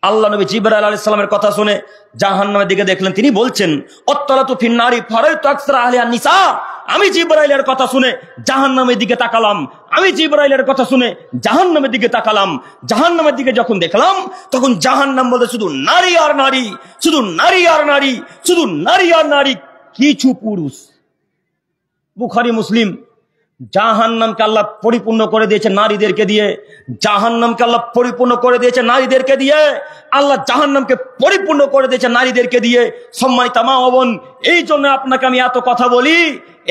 আল্লাহ নবী জিবরাইল আলাইহিস সালামের কথা শুনে জাহান্নামের দিকে দেখলেন। তিনি বলছেন, আত্তালাতু ফিন নারি ফারাইতু আকসারা আহলিহান নিসা। আমি জিবরাইলের কথা শুনে জাহান্নামের দিকে তাকালাম, আমি জিবরাইলের কথা শুনে জাহান্নামের দিকে তাকালাম। জাহান্নামের দিকে যখন দেখলাম, তখন জাহান্নাম বলতে শুধু নারী আর নারী, শুধু নারী আর নারী, শুধু নারী আর নারী, কিছু পুরুষ। বুখারী মুসলিম। জাহান্নামকে আল্লাহ পরিপূর্ণ করে দিয়েছে নারীদেরকে দিয়ে, জাহান্নামকে আল্লাহ পরিপূর্ণ করে দিয়েছে নারীদেরকে দিয়ে, আল্লাহ জাহান্নামকে পরিপূর্ণ করে দিয়েছে নারীদেরকে দিয়ে। সম্মানিত মা ও বোন, এই জন্য আপনাকে আমি এত কথা বলি,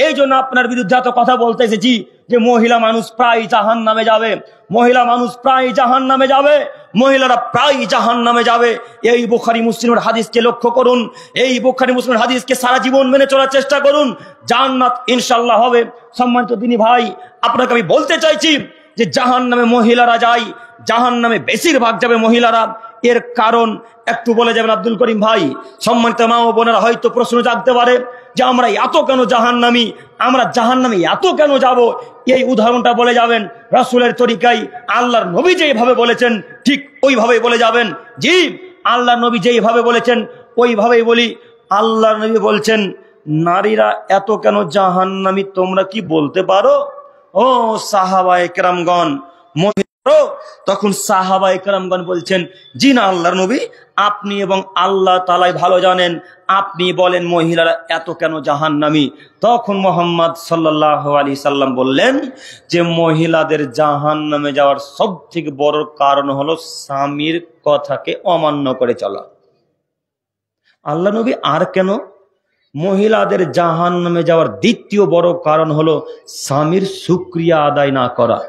এই জন্য আপনার বিরুদ্ধে এত কথা বলতে এসেছি যে মহিলা মানুষ প্রায় জাহান্নামে যাবে, মহিলা মানুষ প্রায় জাহান্নামে যাবে, মহিলারা প্রায় জাহান্নামে যাবে। এই বুখারী মুসলিমের হাদিসকে লক্ষ্য করুন, এই বুখারী মুসলিমের হাদিসকে সারা জীবন মেনে চলার চেষ্টা করুন, জান্নাত ইনশাআল্লাহ হবে। সম্মানিত দিনী ভাই, আপনাকে আমি বলতে চাইছি যে জাহান্নামে মহিলারা যায়, জাহান্নামে বেশিরভাগ যাবে মহিলারা। এর কারণ একটু বলে যাবেন আব্দুল করিম ভাই? সম্মানিত মা ও বোনেরা, হয়তো প্রশ্ন জাগতে পারে যে আমরা এত কেন জাহান্নামী, আমরা জাহান্নামে এত কেন যাব? এই উদাহরণটা বলে যাবেন রাসূলের তরিকায়, আল্লাহর নবী যেইভাবে বলেছেন ঠিক ওইভাবেই বলে যাবেন। জি, আল্লাহর নবী যেইভাবে বলেছেন ওইভাবেই বলি। আল্লাহর নবী বলছেন, নারীরা এত কেন জাহান্নামী তোমরা কি বলতে পারো? ও সাহাবায়ে কেরামগণ, তখন সাহাবায়ে কেরামগণ বলছেন, জি না আল্লাহর নবী, আপনি এবং আল্লাহ তাআলাই ভালো জানেন, আপনি বলেন মহিলারা এত কেন জাহান্নামী। তখন মুহাম্মদ সাল্লাল্লাহু আলাইহি সাল্লাম বললেন যে মহিলাদের জাহান্নামে যাওয়ার সবথেকে বড় কারণ হলো স্বামীর কথাকে অমান্য করে চলা। আল্লাহ নবী আর কেন? মহিলাদের জাহান্নামে যাওয়ার দ্বিতীয় বড় কারণ হলো স্বামীর শুকরিয়া আদায় না করা।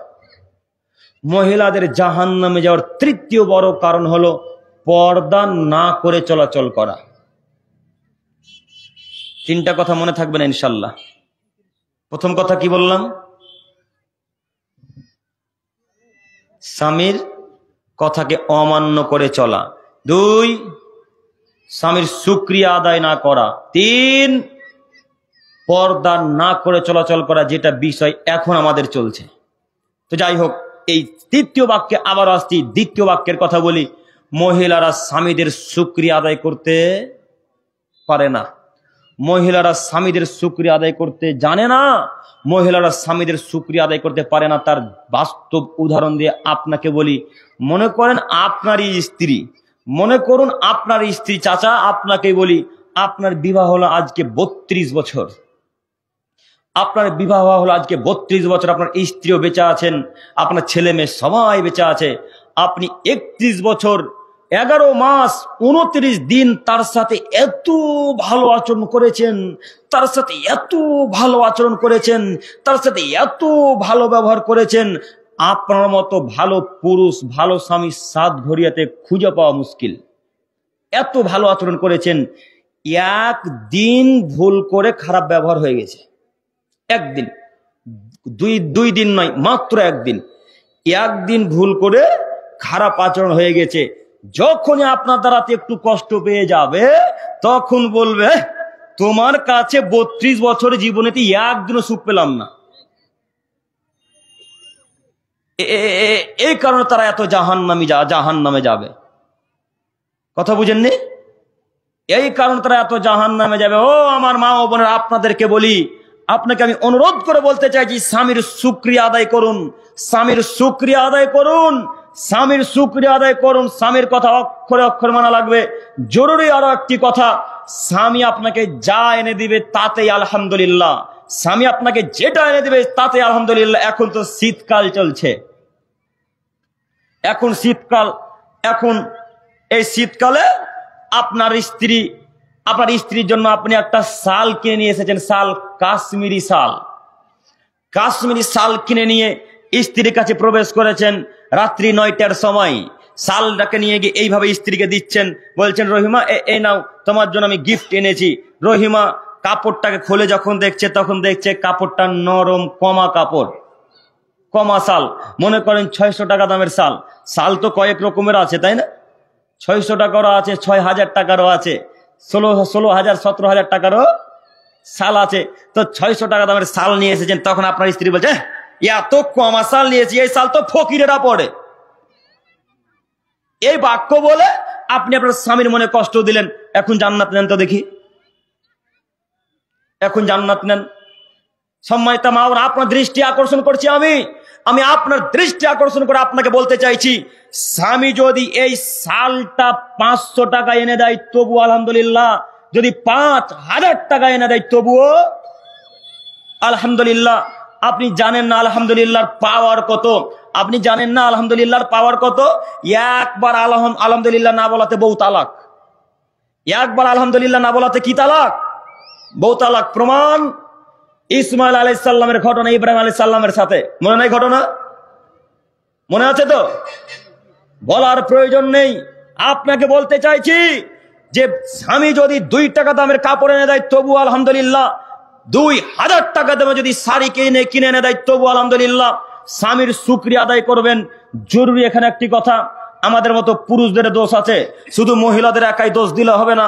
মহিলাদের জাহান্নামে যাওয়ার তৃতীয় বড় কারণ হলো পর্দা না করে চলাচল করা। তিনটা কথা মনে থাকবে না ইনশাল্লাহ। প্রথম কথা কি বললাম? স্বামীর কথাকে অমান্য করে চলা। 2, স্বামীর শুকরিয়া আদায় না করা। 3, পর্দা না করে চলাচল করা, যেটা বিষয় এখন আমাদের চলছে। তো যাই হোক, এই তৃতীয় বাক্যে আবার আসছি, দ্বিতীয় বাক্যের কথা বলি। মহিলারা স্বামীদের শুকরিয়া আদায় করতে পারে না, মহিলারা স্বামীদের শুকরিয়া আদায় করতে জানে না, মহিলারা স্বামীদের শুকরিয়া আদায় করতে পারে না। তার বাস্তব উদাহরণ দিয়ে আপনাকে বলি। মনে করেন আপনারই স্ত্রী, মনে করুন আপনার স্ত্রী, চাচা আপনাকে বলি, আপনার বিবাহ হলো আজকে 32 বছর, আপনার বিবাহ হলো আজকে 32 বছর, আপনার স্ত্রীও বেঁচে আছেন, আপনার ছেলে মেয়ে সবাই বেঁচে আছে। আপনি 31 বছর 11 মাস 29 দিন তার সাথে এত ভালো আচরণ করেছেন, তার সাথে এত ভালো আচরণ করেছেন, তার সাথে এত ভালো ব্যবহার করেছেন। আপনার মতো ভালো পুরুষ, ভালো স্বামী 7 ঘড়িয়াতে খুঁজে পাওয়া মুশকিল। এত ভালো আচরণ করেছেন, একদিন ভুল করে খারাপ ব্যবহার হয়ে গেছে, একদিন, দুই দিন নয়, মাত্র একদিন ভুল করে খারাপ আচরণ হয়ে গেছে। যখনই আপনার দ্বারাতে একটু কষ্ট পেয়ে যাবে, তখন বলবে তোমার কাছে 32 বছরের জীবনেতে একদিনও সুখ পেলাম না। এই কারণে তারা এত জাহান্নামে যাবে। কথা বুঝেননি? এই কারণে তারা এত জাহান্নামে যাবে। ও আমার মা ও বোনেরা, আপনাদেরকে বলি, আপনাকে আমি অনুরোধ করে বলতে চাইছি, স্বামীর শুকরিয়া আদায় করুন, স্বামীর শুকরিয়া আদায় করুন, স্বামীর শুকরিয়া আদায় করুন। স্বামীর কথা অক্ষরে অক্ষরে মানা লাগবে। জরুরি আরো একটি কথা, স্বামী আপনাকে যা এনে দিবে তাতেই আলহামদুলিল্লাহ, স্বামী আপনাকে যেটা এনে দিবে তাতে আলহামদুলিল্লাহ। এখন তো শীতকাল চলছে, এখন শীতকাল, এখন এই শীতকালে আপনার স্ত্রীর জন্য আপনি একটা শাল কিনে নিয়ে এসেছেন, শাল, কাশ্মীরি শাল কিনে নিয়ে স্ত্রীর কাছে প্রবেশ করেছেন রাত্রি 9টার সময়। শালটাকে নিয়ে গিয়ে এইভাবে স্ত্রীকে দিচ্ছেন, বলছেন রহিমা এই নাও, তোমার জন্য আমি গিফট এনেছি। রহিমা কাপড়টাকে খুলে যখন দেখছে, তখন দেখছে কাপড়টা নরম কমা কাপড়, কমা শাল। মনে করেন 600 টাকা দামের শাল। শাল তো কয়েক রকমের আছে, তাই না? 600 টাকারও আছে, 6000 টাকারও আছে, 16,000 17,000 টাকারও শাল আছে। তো 600 টাকা দামের শাল নিয়ে এসেছেন, তখন আপনার স্ত্রী বলছে এত কমা শাল নিয়েছি, এই শাল তো ফকিরেরা পড়ে। এই বাক্য বলে আপনি আপনার স্বামীর মনে কষ্ট দিলেন। এখন জান্নাত নেন তো দেখি, এখন জান্নাত নেন। সম্মানিত মা, আপনার দৃষ্টি আকর্ষণ করছি আমি আপনার দৃষ্টি আকর্ষণ করে আপনাকে বলতে চাইছি, স্বামী যদি এই শালটা 500 টাকা এনে দেয় তবু আলহামদুলিল্লাহ, যদি 5000 টাকা এনে দেয় তবুও আলহামদুলিল্লাহ। আপনি জানেন না আলহামদুলিল্লাহর পাওয়ার কত? আপনি জানেন না আলহামদুলিল্লাহর পাওয়ার কত? একবার আলহামদুলিল্লাহ না বলাতে বউ তালাক, একবার আলহামদুলিল্লাহ না বলাতে কি তালাক? বউ তালাক প্রমাণ ইসমাইল আলাইহিস সালামের ঘটনা ইব্রাহিম আলাইহিস সালামের সাথে, মনে নাই ঘটনা? মনে আছে তো? বলার প্রয়োজন নেই। আপনাকে বলতে চাইছি যে স্বামী যদি 2 টাকা দামের কাপড় এনে দেয় তবু আলহামদুলিল্লাহ, 2000 টাকা দামে যদি শাড়ি কিনে এনে দেয় তবু আলহামদুলিল্লাহ, স্বামীর শুকরিয়া আদায় করবেন। জরুরি এখানে একটি কথা, আমাদের মতো পুরুষদের দোষ আছে, শুধু মহিলাদের একাই দোষ দিলে হবে না।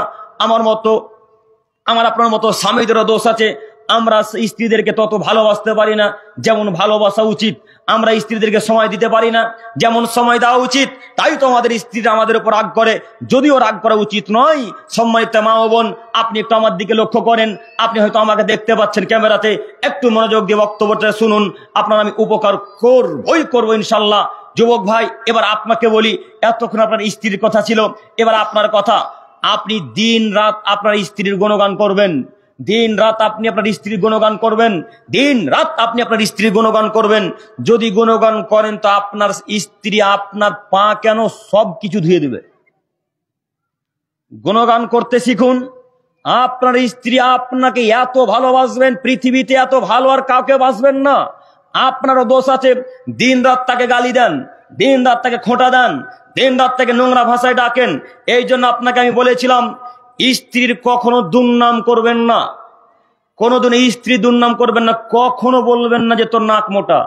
আমার আপনার মতো স্বামীদেরও দোষ আছে। আমরা স্ত্রীদেরকে তত ভালোবাসতে পারি না যেমন ভালোবাসা উচিত, আমরা স্ত্রীদেরকে সময় দিতে পারি না যেমন সময় দেওয়া উচিত, তাই তো আমাদের স্ত্রীরা আমাদের উপর রাগ করে, যদিও রাগ করা উচিত নয়। সম্মানিত মা ও বোন, আপনি একটু আমার দিকে লক্ষ্য করেন, আপনি হয়তো আমাকে দেখতে পাচ্ছেন ক্যামেরাতে, একটু মনোযোগ দিয়ে বক্তব্যটা শুনুন, আপনার আমি উপকার করবো ইনশাল্লাহ। যুবক ভাই, এবার আপনাকে বলি, এতক্ষণ আপনার স্ত্রীর কথা ছিল, এবার আপনার কথা। আপনি দিন রাত আপনার স্ত্রীর গুণগান করবেন, দিন রাত আপনি আপনার স্ত্রীর গুণগান করবেন, দিন রাত আপনি আপনার স্ত্রীর গুণগান করবেন। যদি গুণগান করেন তো আপনার স্ত্রী আপনার পা কেন সব কিছু ধুয়ে দেবে। গুণগান করতে শিখুন। আপনার স্ত্রী আপনাকে এত ভালোবাসবেন, পৃথিবীতে এত ভালো আর কাউকে বাসবেন না। আপনারও দোষ আছে, দিন রাত তাকে গালি দেন, দিন রাত তাকে খোঁটা দেন, দিন রাত তাকে নোংরা ভাষায় ডাকেন। এই জন্য আপনাকে আমি বলেছিলাম, স্ত্রীর কখনো দুর্নাম করবেন না, কোনোদিন স্ত্রী দুর্নাম করবেন না। কখনো বলবেন না যে তোর নাক মোটা,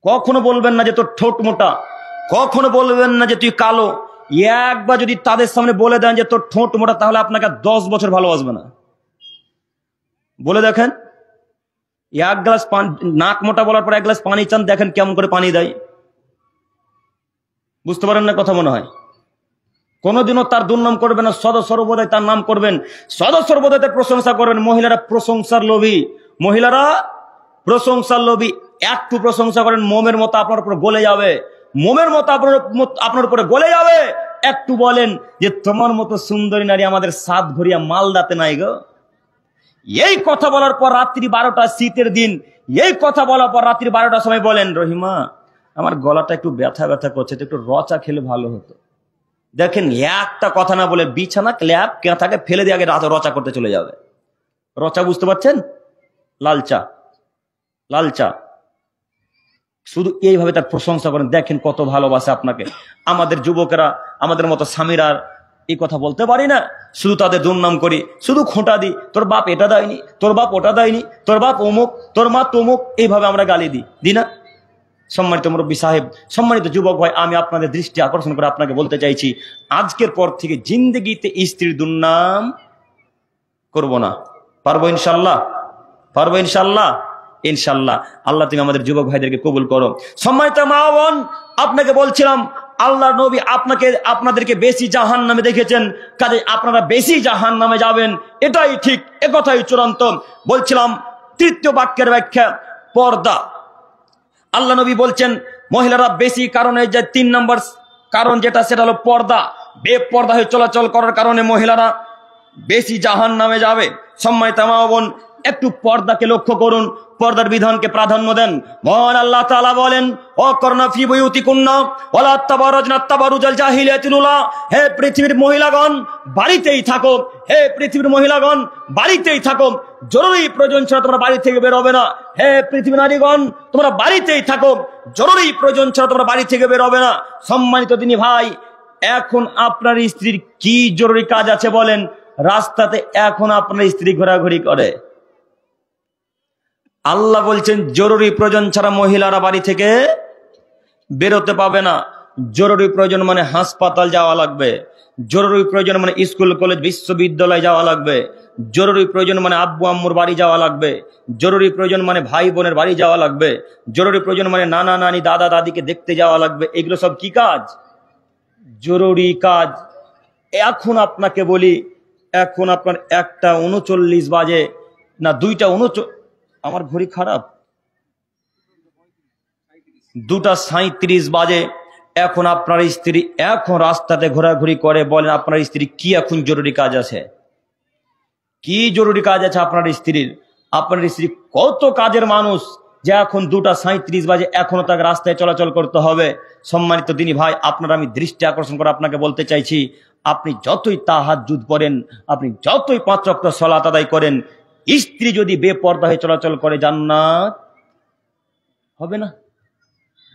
কখনো বলবেন না যে তোর ঠোঁট মোটা, কখনো বলবেন না যে তুই কালো। একবার যদি তাদের সামনে বলে দেন যে তোর ঠোঁট মোটা, তাহলে আপনাকে 10 বছর ভালোবাসবে না। বলে দেখেন, 1 গ্লাস পানি, নাক মোটা বলার পর 1 গ্লাস পানি চান, দেখেন কেমন করে পানি দেয়। বুঝতে পারেন না কথা মনে হয়? কোনোদিনও তার দুর্নাম করবেন না, সদা সর্বদাই তার নাম করবেন, সদা সর্বদাই তার প্রশংসা করবেন। মহিলারা প্রশংসার লোভী, মহিলারা প্রশংসার লোভী। একটু প্রশংসা করেন, মোমের মতো আপনার উপর গলে যাবে, মোমের মতো আপনার উপরে গলে যাবে। একটু বলেন যে তোমার মতো সুন্দরী নারী আমাদের 7 ঘড়িয়া মালদাতে নাই গো। এই কথা বলার পর রাত্রি 12টা, শীতের দিন, এই কথা বলার পর রাত্রি 12টার সময় বলেন, রহিমা আমার গলাটা একটু ব্যথা ব্যথা করছে, একটু রচা খেলে ভালো হতো। দেখেন, একটা কথা না বলে বিছানা ক্ল্যাপ কেঁথাকে ফেলে দিয়ে আগে রাতে রচা করতে চলে যাবে। রচা বুঝতে পারছেন? লাল চা, লাল চা। শুধু এইভাবে তার প্রশংসা করেন, দেখেন কত ভালোবাসে আপনাকে। আমাদের যুবকেরা, আমাদের মতো স্বামীরা এই কথা বলতে পারি না, শুধু তাদের দুর্নাম করি, শুধু খোঁটা দিই, তোর বাপ এটা দেয়নি, তোর বাপ ওটা দেয়নি, তোর বাপ অমুক, তোর মা তমুক, এইভাবে আমরা গালি দিই না? সম্মানিত মুরব্বী সাহেব, সম্মানিত যুবক ভাই, আমি আপনাদের দৃষ্টি আকর্ষণ করে আপনাকে বলতে চাইছি, আজকের পর থেকে জিন্দগিতে স্ত্রীর দুর্নাম করব না। পারবো ইনশাল্লাহ? পারবো ইনশাল্লাহ? ইনশাল্লাহ। আল্লাহ তুমি আমাদের যুবক ভাইদেরকে কবুল করো। সম্মানিত মা বোন, আপনাকে বলছিলাম, আল্লাহর নবী আপনাদেরকে বেশি জাহান্নামে দেখেছেন, কাজে আপনারা বেশি জাহান্নামে যাবেন, এটাই ঠিক, একথাই চূড়ান্ত। বলছিলাম, তৃতীয় বাক্যের ব্যাখ্যা, পর্দা। আল্লাহ নবী বলছেন মহিলারা বেশি কারণে, যে 3 নম্বর কারণ যেটা, সেটা হলো পর্দা। বেপর্দা হয়ে চলাচল করার কারণে মহিলারা বেশি জাহান্নামে যাবে। সম্মানিত মা বোন, একটু পর্দাকে লক্ষ্য করুন, পর্দার বিধানকে প্রাধান্য দেন। মহান আল্লাহ তাআলা বলেন, ওয়াকরনা ফি বুয়ুতিকুন্না ওয়ালা তাবারাজনা তাবারুজাল জাহিলিয়াতিল উলা। হে পৃথিবীর মহিলাগণ বাড়িতেই থাকো, হে পৃথিবীর মহিলাগণ বাড়িতেই থাকো, জরুরি প্রয়োজন ছাড়া তোমরা বাড়ি থেকে বের হবে না। হে পৃথিবীর নারীগণ তোমরা বাড়িতেই থাকো, জরুরি প্রয়োজন ছাড়া তোমরা বাড়ি থেকে বের হবে না। সম্মানিত দিনী ভাই, এখন আপনার স্ত্রীর কি জরুরি কাজ আছে বলেন? রাস্তাতে এখন আপনার স্ত্রী ঘোরাঘুরি করে, আল্লাহ বলছেন জরুরি প্রয়োজন ছাড়া মহিলারা বাড়ি থেকে বেরোতে পাবে না। জরুরি প্রয়োজন মানে হাসপাতাল যাওয়া লাগবে, জরুরি প্রয়োজন মানে স্কুল কলেজ বিশ্ববিদ্যালয় যাওয়া লাগবে, জরুরি প্রয়োজন মানে আব্বু আম্মুর বাড়ি যাওয়া লাগবে, জরুরি প্রয়োজন মানে ভাই বোনের বাড়ি যাওয়া লাগবে, জরুরি প্রয়োজন মানে নানা নানি দাদা দাদিকে দেখতে যাওয়া লাগবে। এগুলো সব কি কাজ? জরুরি কাজ। এখন আপনাকে বলি, এখন আপনার 1:39 বাজে না 2:39, আমার ঘড়ি খারাপ, 2:37 বাজে। এখন আপনার স্ত্রী এখন রাস্তাতে ঘোরাঘুরি করে, বলেন আপনার স্ত্রী কি এখন জরুরি কাজ আছে? কি জরুরি কাজ আছে আপনার স্ত্রীর? আপনার স্ত্রী কত কাজের মানুষ যে এখন 2:37 বাজে এখনো তাকে রাস্তায় চলাচল করতে হবে। সম্মানিত দিনী ভাই, আপনারা আমি দৃষ্টি আকর্ষণ করে আপনাকে বলতে চাইছি, আপনি যতই তাহাজ্জুদ পড়েন, আপনি যতই 5 ওয়াক্ত সালাত আদায় করেন, স্ত্রী যদি বেপরদা হয়ে চলাচল করে জান্নাত হবে না,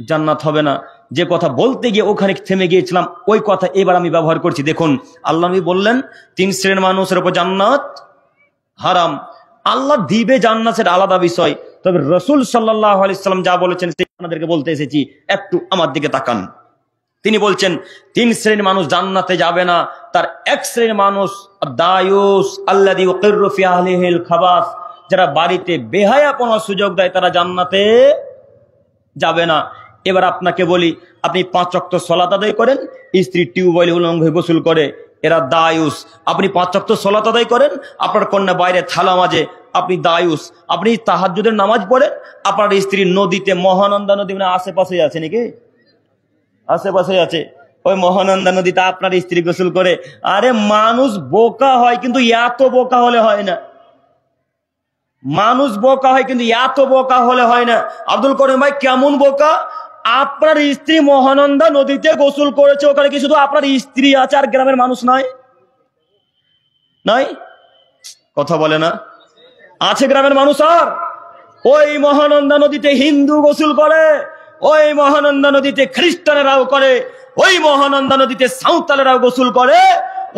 জান্নাত হবে না। যে কথা বলতে গিয়ে ওখানে থেমে গিয়েছিলাম, ওই কথা এবার আমি ব্যবহার করছি। দেখুন, আল্লাহ নবী বললেন 3 শ্রেণীর মানুষের উপর জান্নাত হারাম। আল্লাহ দিবে জান্নাতের আলাদা বিষয়, তবে রাসূল সাল্লাল্লাহু আলাইহি সাল্লাম যা বলেছেন সেটা আপনাদেরকে বলতে এসেছি। একটু আমার দিকে তাকান। তিনি বলছেন 3 শ্রেণীর মানুষ জান্নাতে যাবে না। তার 1 শ্রেণীর মানুষ দায়ুস আল্লাযী ইউকিররু ফি আহলিহিল খাবাস, যারা বাড়িতে বেহায়াপনার সুযোগ দেয় তারা জান্নাতে যাবে না। এবার আপনাকে বলি, আপনি 5 ওয়াক্ত সালাত আদায় করেন, স্ত্রী টিউবওয়েল উলঙ্গ হয়ে গোসল করে, এরা দায়ুস। আপনি 5 ওয়াক্ত সালাত আদায় করেন, আপনার কন্যা বাইরে থালা মাজে, আপনি দায়ুস। আপনি তাহাজ্জুদের নামাজ পড়েন, আপনার স্ত্রী নদীতে, মহানন্দা নদী মানে আশেপাশে আছে নাকি, আশেপাশে আছে, ওই মহানন্দা নদীতে আপনার স্ত্রী গোসল করে। আরে মানুষ বোকা হয়, কিন্তু এত বোকা হলে হয় না। মানুষ বোকা হয়, কিন্তু এত বোকা হলে হয় না। আব্দুল করিম ভাই কেমন বোকা? আপনার স্ত্রী মহানন্দা নদীতে গোসল করেছে, ওখানে কি শুধু আপনার স্ত্রী আছে আর গ্রামের মানুষ নাই? নাই, কথা বলে না, আছে গ্রামের মানুষ। আর ওই মহানন্দা নদীতে হিন্দু গোসল করে, ওই মহানন্দা নদীতে খ্রিস্টানেরাও করে, ওই মহানন্দা নদীতে সাঁওতালেরাও গোসল করে,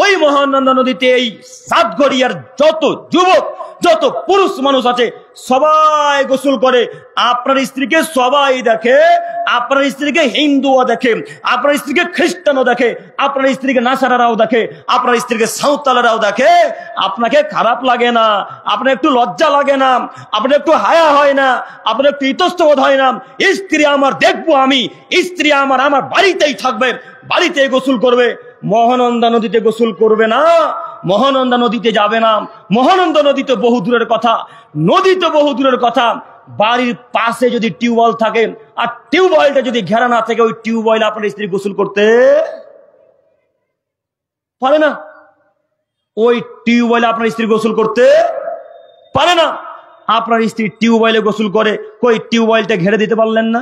ওই মহানন্দা নদীতে এই সাতঘরিয়ার যত যুবক, যত পুরুষ মানুষ আছে সবাই গোসল করে। আপনার স্ত্রীকে সবাই দেখে, আপনার স্ত্রীকে হিন্দুও দেখে, আপনার স্ত্রীকে খ্রিস্টানও দেখে, আপনার স্ত্রীকে নাসারারাও দেখে, আপনার স্ত্রীকে সাঁওতালেরাও দেখে। আপনাকে খারাপ লাগে না? আপনার একটু লজ্জা লাগে না? আপনার একটু হায়া হয় না? আপনার একটু ইতস্তবোধ হয় না? স্ত্রী আমার দেখবো আমি, স্ত্রী আমার আমার বাড়িতেই থাকবে, বাড়িতেই গোসল করবে, মহানন্দা নদীতে গোসল করবে না, মহানন্দা নদীতে যাবে না। মহানন্দা নদী তো বহু দূরের কথা, নদী তো বহু দূরের কথা। বাড়ির পাশে যদি টিউবওয়েল থাকে আর টিউবওয়েলটা যদি ঘেরা না থাকে, ওই টিউবওয়েল আপনার স্ত্রী গোসল করতে পারে না। ওই টিউবওয়েলে আপনার স্ত্রী গোসল করতে পারে না। আপনার স্ত্রী টিউবওয়েলে গোসল করে, কই টিউবওয়েলটা ঘেরে দিতে পারলেন না?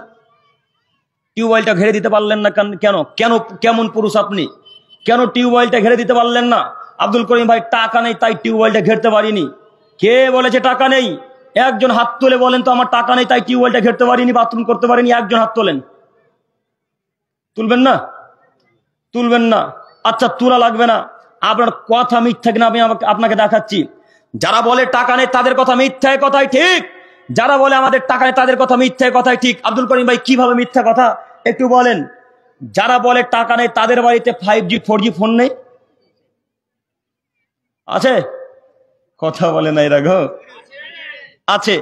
টিউবওয়েলটা ঘেরে দিতে পারলেন না কেন? কেন? কেমন পুরুষ আপনি? কেন টিউবওয়েলটা ঘেরে দিতে পারলেন না? আব্দুল করিম ভাই টাকা নেই তাই টিউবওয়েলটা ঘেরতে পারিনি। কে বলেছে টাকা নেই? একজন হাত তুলে বলেন তো, আমার টাকা নেই তাই টিউবওয়েলটা ঘেরতে পারিনি, বাথরুম করতে পারিনি। একজন হাত তোলেন। তুলবেন না? তুলবেন না? আচ্ছা, তুলা লাগবে না। আপনার কথা মিথ্যা কিনা আমি আপনাকে দেখাচ্ছি। যারা বলে টাকা নেই তাদের কথা মিথ্যা, কথাই ঠিক। যারা বলে আমাদের টাকা নেই তাদের কথা মিথ্যা, কথাই ঠিক। আব্দুল করিম ভাই কিভাবে মিথ্যা কথা একটু বলেন। যারা বলে টাকা নেই তাদের বাড়িতে 5G 4G ফোন নেই? আছে? কথা বলে না এরা গো। আছে।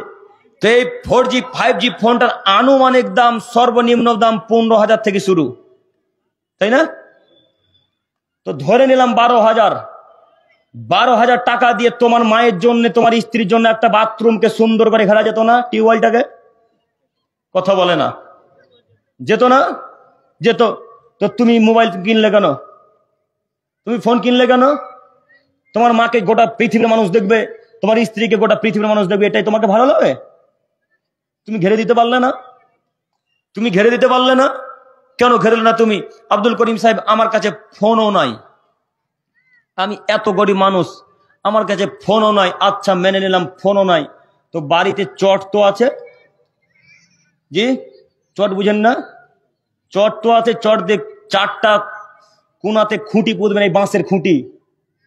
তো এই 4G 5G ফোনটার আনুমানিক দাম, সর্বনিম্ন দাম 15,000 থেকে শুরু, তাই না? তো ধরে নিলাম 12,000। 12,000 টাকা দিয়ে তোমার মায়ের জন্য, তোমার স্ত্রীর জন্য একটা বাথরুমকে সুন্দর করে ঘেরা যেত না টিউবওয়েলটাকে? কথা বলে না, যেত না? যেত। তো তুমি মোবাইল কিনলে কেন? তুমি ফোন কিনলে কেন? তোমার মাকে গোটা পৃথিবীর মানুষ দেখবে, তোমার স্ত্রীকে গোটা পৃথিবীর মানুষ দেখবে, এটাই তোমাকে ভালো লাগে? তুমি ঘেরে দিতে পারলে না? তুমি ঘেরে দিতে পারলে না? কেন ঘেরলে না তুমি? আব্দুল করিম সাহেব, আমার কাছে ফোনও নাই, আমি এত গরিব মানুষ, আমার কাছে ফোনও নাই। আচ্ছা, মেনে নিলাম ফোনও নাই, তো বাড়িতে চট তো আছে। জি, চট বুঝেন না? চট তো আছে। চট দিয়ে 4টা কোনাতে খুঁটি পুঁতবেন, এই বাঁশের খুঁটি,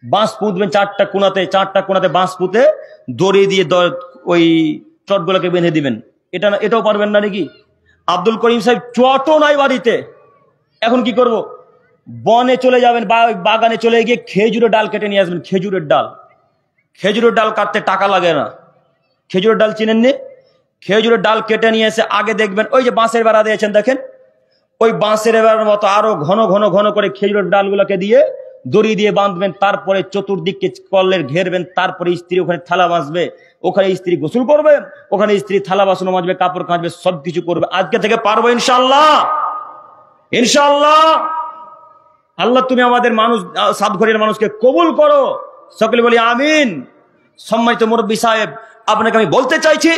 বাঁশ পুঁতবেন 4টা কোনাতে, 4টা কোনাতে বাঁশ পুঁতে দড়ি দিয়ে ওই চটগুলোকে বেঁধে দিবেন। এটাও পারবেন না নাকি? আব্দুল করিম সাহেব, চটও নাই বাড়িতে, এখন কি করব? বনে চলে যাবেন, বাগানে চলে গিয়ে খেজুরের ডাল কেটে নিয়ে আসবেন। খেজুরের ডাল, খেজুরের ডাল কাটতে টাকা লাগে না। খেজুরের ডাল চিনেননি? খেজুরের ডাল কেটে নিয়ে এসে আগে দেখবেন ওই যে বাঁশের বেড়া দিয়েছেন, দেখেন ওই বাঁশের বেড়ার মতো আরো ঘন ঘন ঘন করে খেজুরের ডালগুলোকে দিয়ে দড়ি দিয়ে বাঁধবেন। তারপরে চতুর্দিককে কলের ঘেরবেন। তারপরে স্ত্রী ওখানে থালা বাঁচবে, ওখানে স্ত্রী গোসল করবে, ওখানে স্ত্রী থালা বাসন মাজবে, কাপড় কাচবে, সবকিছু করবে। আজকে থেকে পারবো ইনশাল্লাহ, ইনশাল্লাহ। আল্লাহ তুমি আমাদের মানুষ, সাতঘরের মানুষকে কবুল করো, সকলে বলি আমিন। সম্মানিত মুরব্বী সাহেব, আপনাকে আমি বলতে চাইছি,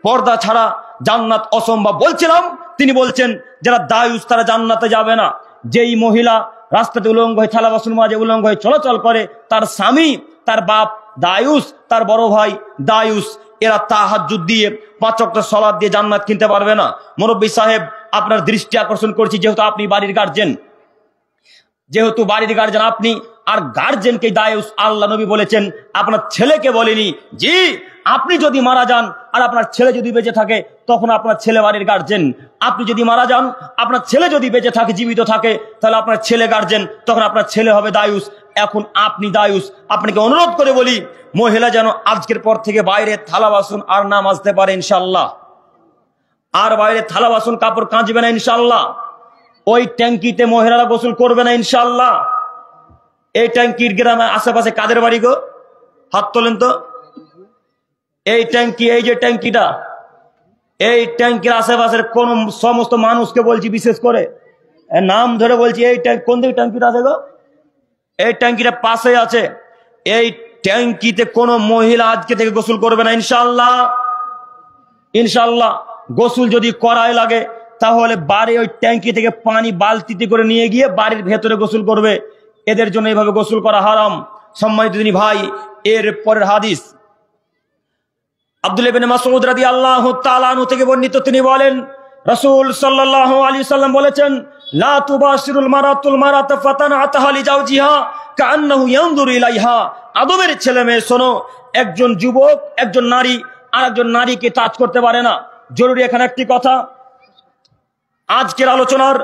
পর্দা ছাড়া জান্নাত অসম্ভব। বলছিলাম, তিনি বলছেন যারা দায়ুস তারা জান্নাতে যাবে না। যেই মহিলা রাস্তাতে উলঙ্গ হয়ে থালা বাসন মাঝে উলঙ্গ হয়ে চলাচল করে, তার স্বামী, তার বাপ দায়ুস, তার বড় ভাই দায়ুস, এরা তাহাজ্জুদ দিয়ে 5 ওয়াক্ত সালাত দিয়ে জান্নাত কিনতে পারবে না। মুরব্বী সাহেব, আপনার দৃষ্টি আকর্ষণ করছি, যেহেতু আপনি বাড়ির গার্জেন, আপনি আর গার্জেনকে দায়ুস আল্লাহ নবী বলেছেন, আপনার ছেলেকে বলেনি। জি, আপনি যদি মারা যান আর আপনার ছেলে যদি বেঁচে থাকে, তখন আপনার ছেলে বাড়ির গার্জেন। আপনি যদি মারা যান, আপনার ছেলে যদি বেঁচে থাকে, জীবিত থাকে, তাহলে আপনার ছেলে গার্জেন, তখন আপনার ছেলে হবে দায়ুস। এখন আপনি দায়ুস। আপনাকে অনুরোধ করে বলি, মহিলা যেন আজকের পর থেকে বাইরে থালা বাসন আর না মাজতে পারে ইনশাল্লাহ। আর বাইরে থালা বাসন কাপড় কাঁচবে না ইনশাল্লাহ। ওই ট্যাঙ্কিতে মহিলারা গোসল করবে না ইনশাল্লাহ। এই ট্যাঙ্কির গ্রামে আশেপাশে কাদের বাড়ি গো? হাত তোলেন তো। এই ট্যাঙ্কি, এই যে ট্যাঙ্কিটা, এই ট্যাঙ্কির আশেপাশের কোন সমস্ত মানুষকে বলছি, বিশেষ করে নাম ধরে বলছি, এই কোন দিকে ট্যাঙ্কিটা আছে গো? এই ট্যাঙ্কিটা পাশে আছে। এই ট্যাঙ্কিতে কোন মহিলা আজকে থেকে গোসল করবে না ইনশাল্লাহ। ইনশাল্লাহ গোসল যদি করাই লাগে, তাহলে বাড়ি ওই ট্যাঙ্কি থেকে পানি বালতিতে করে নিয়ে গিয়ে বাড়ির ভেতরে গোসল করবে। এদের জন্য এইভাবে গোসল করা হারাম। সম্মানিত দিনী ভাই, এর পরের হাদিস আব্দুল্লাহ ইবনে মাসউদ রাদিয়াল্লাহু তাআলা আনহু থেকে বর্ণিত। তিনি বলেন, রাসূল সাল্লাল্লাহু আলাইহি সাল্লাম বলেছেন, লা তুবাশিরুল মারাতুল মারাতা ফাতানাতাহা লিজাওজিহা কাআন্নাহু ইয়ানজুরু ইলাইহা। আদমের ছেলে মেয়ে শোনো, একজন যুবক, একজন নারী আরেকজন নারীকে টাচ করতে পারে না। জরুরি এখানে একটি কথা, আজকের আলোচনার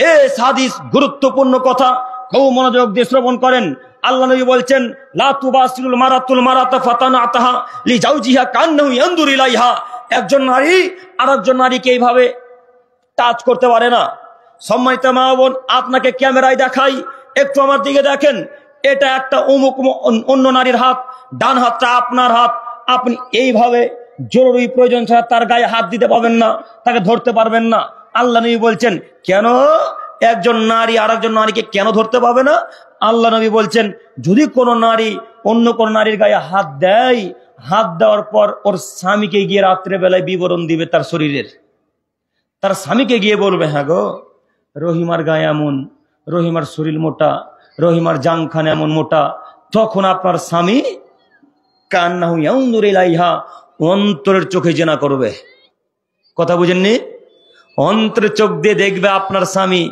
শেষ হাদিস, গুরুত্বপূর্ণ কথা, খুব মনোযোগ দিয়ে শ্রবণ করেন। আল্লাহ নবী বলছেন, লা তুবাশিরুল মারাতুল মারাতা ফাতানাতাহা লিজাওজিহা কান্নাহু ইয়ানজুরু ইলাইহা। একজন নারী আরেকজন নারীকে এইভাবে টাচ করতে পারে না। সম্মানিত মা বোন, আপনাকে ক্যামেরায় দেখাই, একটু আমার দিকে দেখেন। এটা একটা অন্য নারীর হাত, ডান হাতটা আপনার হাত। আপনি এইভাবে জরুরি প্রয়োজন ছাড়া তার গায়ে হাত দিতে পারবেন না, তাকে ধরতে পারবেন না। আল্লাহ নবী বলছেন, কেন একজন নারী আরেকজন নারীকে কেন ধরতে পারবে না? আল্লাহ নবী বলছেন, যদি কোনো নারী অন্য কোন নারীর গায়ে হাত দেয়, হাত দেওয়ার পর ওর স্বামীকে গিয়ে রাত্রে বেলায় বিবরণ দিবে তার শরীরের, তার স্বামীকে গিয়ে বলবে, হ্যাঁ গো, রহিমার গায়ে এমন, রহিমার শরীর মোটা, রহিমার জাংখান এমন মোটা। তখন আপনার স্বামী কান্নাহু ইয়ানজুরু ইলাইহা, অন্তরের চোখে জেনা করবে। কথা বুঝেননি? অন্তরের চোখ দিয়ে দেখবে আপনার স্বামী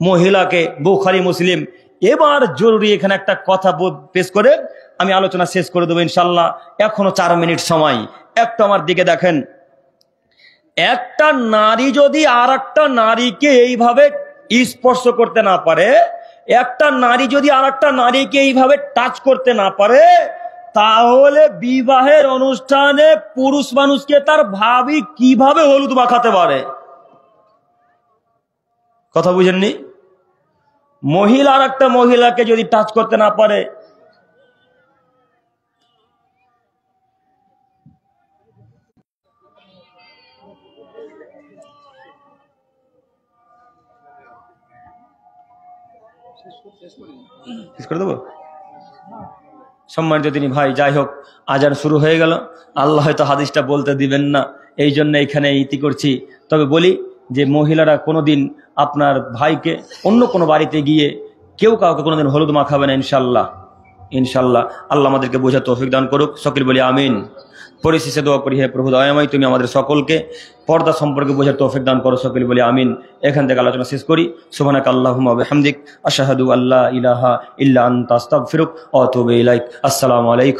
মহিলাকে। বুখারী মুসলিম। এবার জরুরি এখানে একটা কথা পেশ করে আমি আলোচনা শেষ করে দেবো ইনশাল্লাহ। এখনো 4 মিনিট সময়। একটু আমার দিকে দেখেন, একটা নারী যদি আর একটা নারীকে এইভাবে স্পর্শ করতে না পারে, একটা নারী যদি আর একটা নারীকে এইভাবে টাচ করতে না পারে, তাহলে বিবাহের অনুষ্ঠানে পুরুষ মানুষকে তার ভাবি কিভাবে হলুদ মাখাতে পারে? কথা বুঝেননি? মহিলা আর একটা মহিলাকে যদি টাচ করতে না পারে, শেষ করে দেবো। সম্মানিত তিনি ভাই, যাই হোক, আজান শুরু হয়ে গেল। আল্লাহ হয়তো হাদিসটা বলতে দিবেন না, এই জন্য এখানে ইতি করছি। তবে বলি যে মহিলারা কোনোদিন আপনার ভাইকে অন্য কোনো বাড়িতে গিয়ে কেউ কাউকে কোনোদিন হলুদ মাখাবে না ইনশাল্লাহ। ইনশাল্লাহ আল্লাহ আমাদেরকে বোঝার তৌফিক দান করুক। সকলে বলি আমিন। পরিশেষে দোয়া করি, হে প্রভু দয়াময়, তুমি আমাদের সকলকে পর্দা সম্পর্কে বোঝার তৌফিক দান করো। সকলে বলি আমিন। এখান থেকে আলোচনা শেষ করি। সুবহানাকা আল্লাহুম্মা ওয়া বিহামদিক, আশহাদু আল্লা ইলাহা ইল্লা আনতা আস্তাগফিরুক ওয়া আতুবু ইলাইক। আসসালামু আলাইকুম।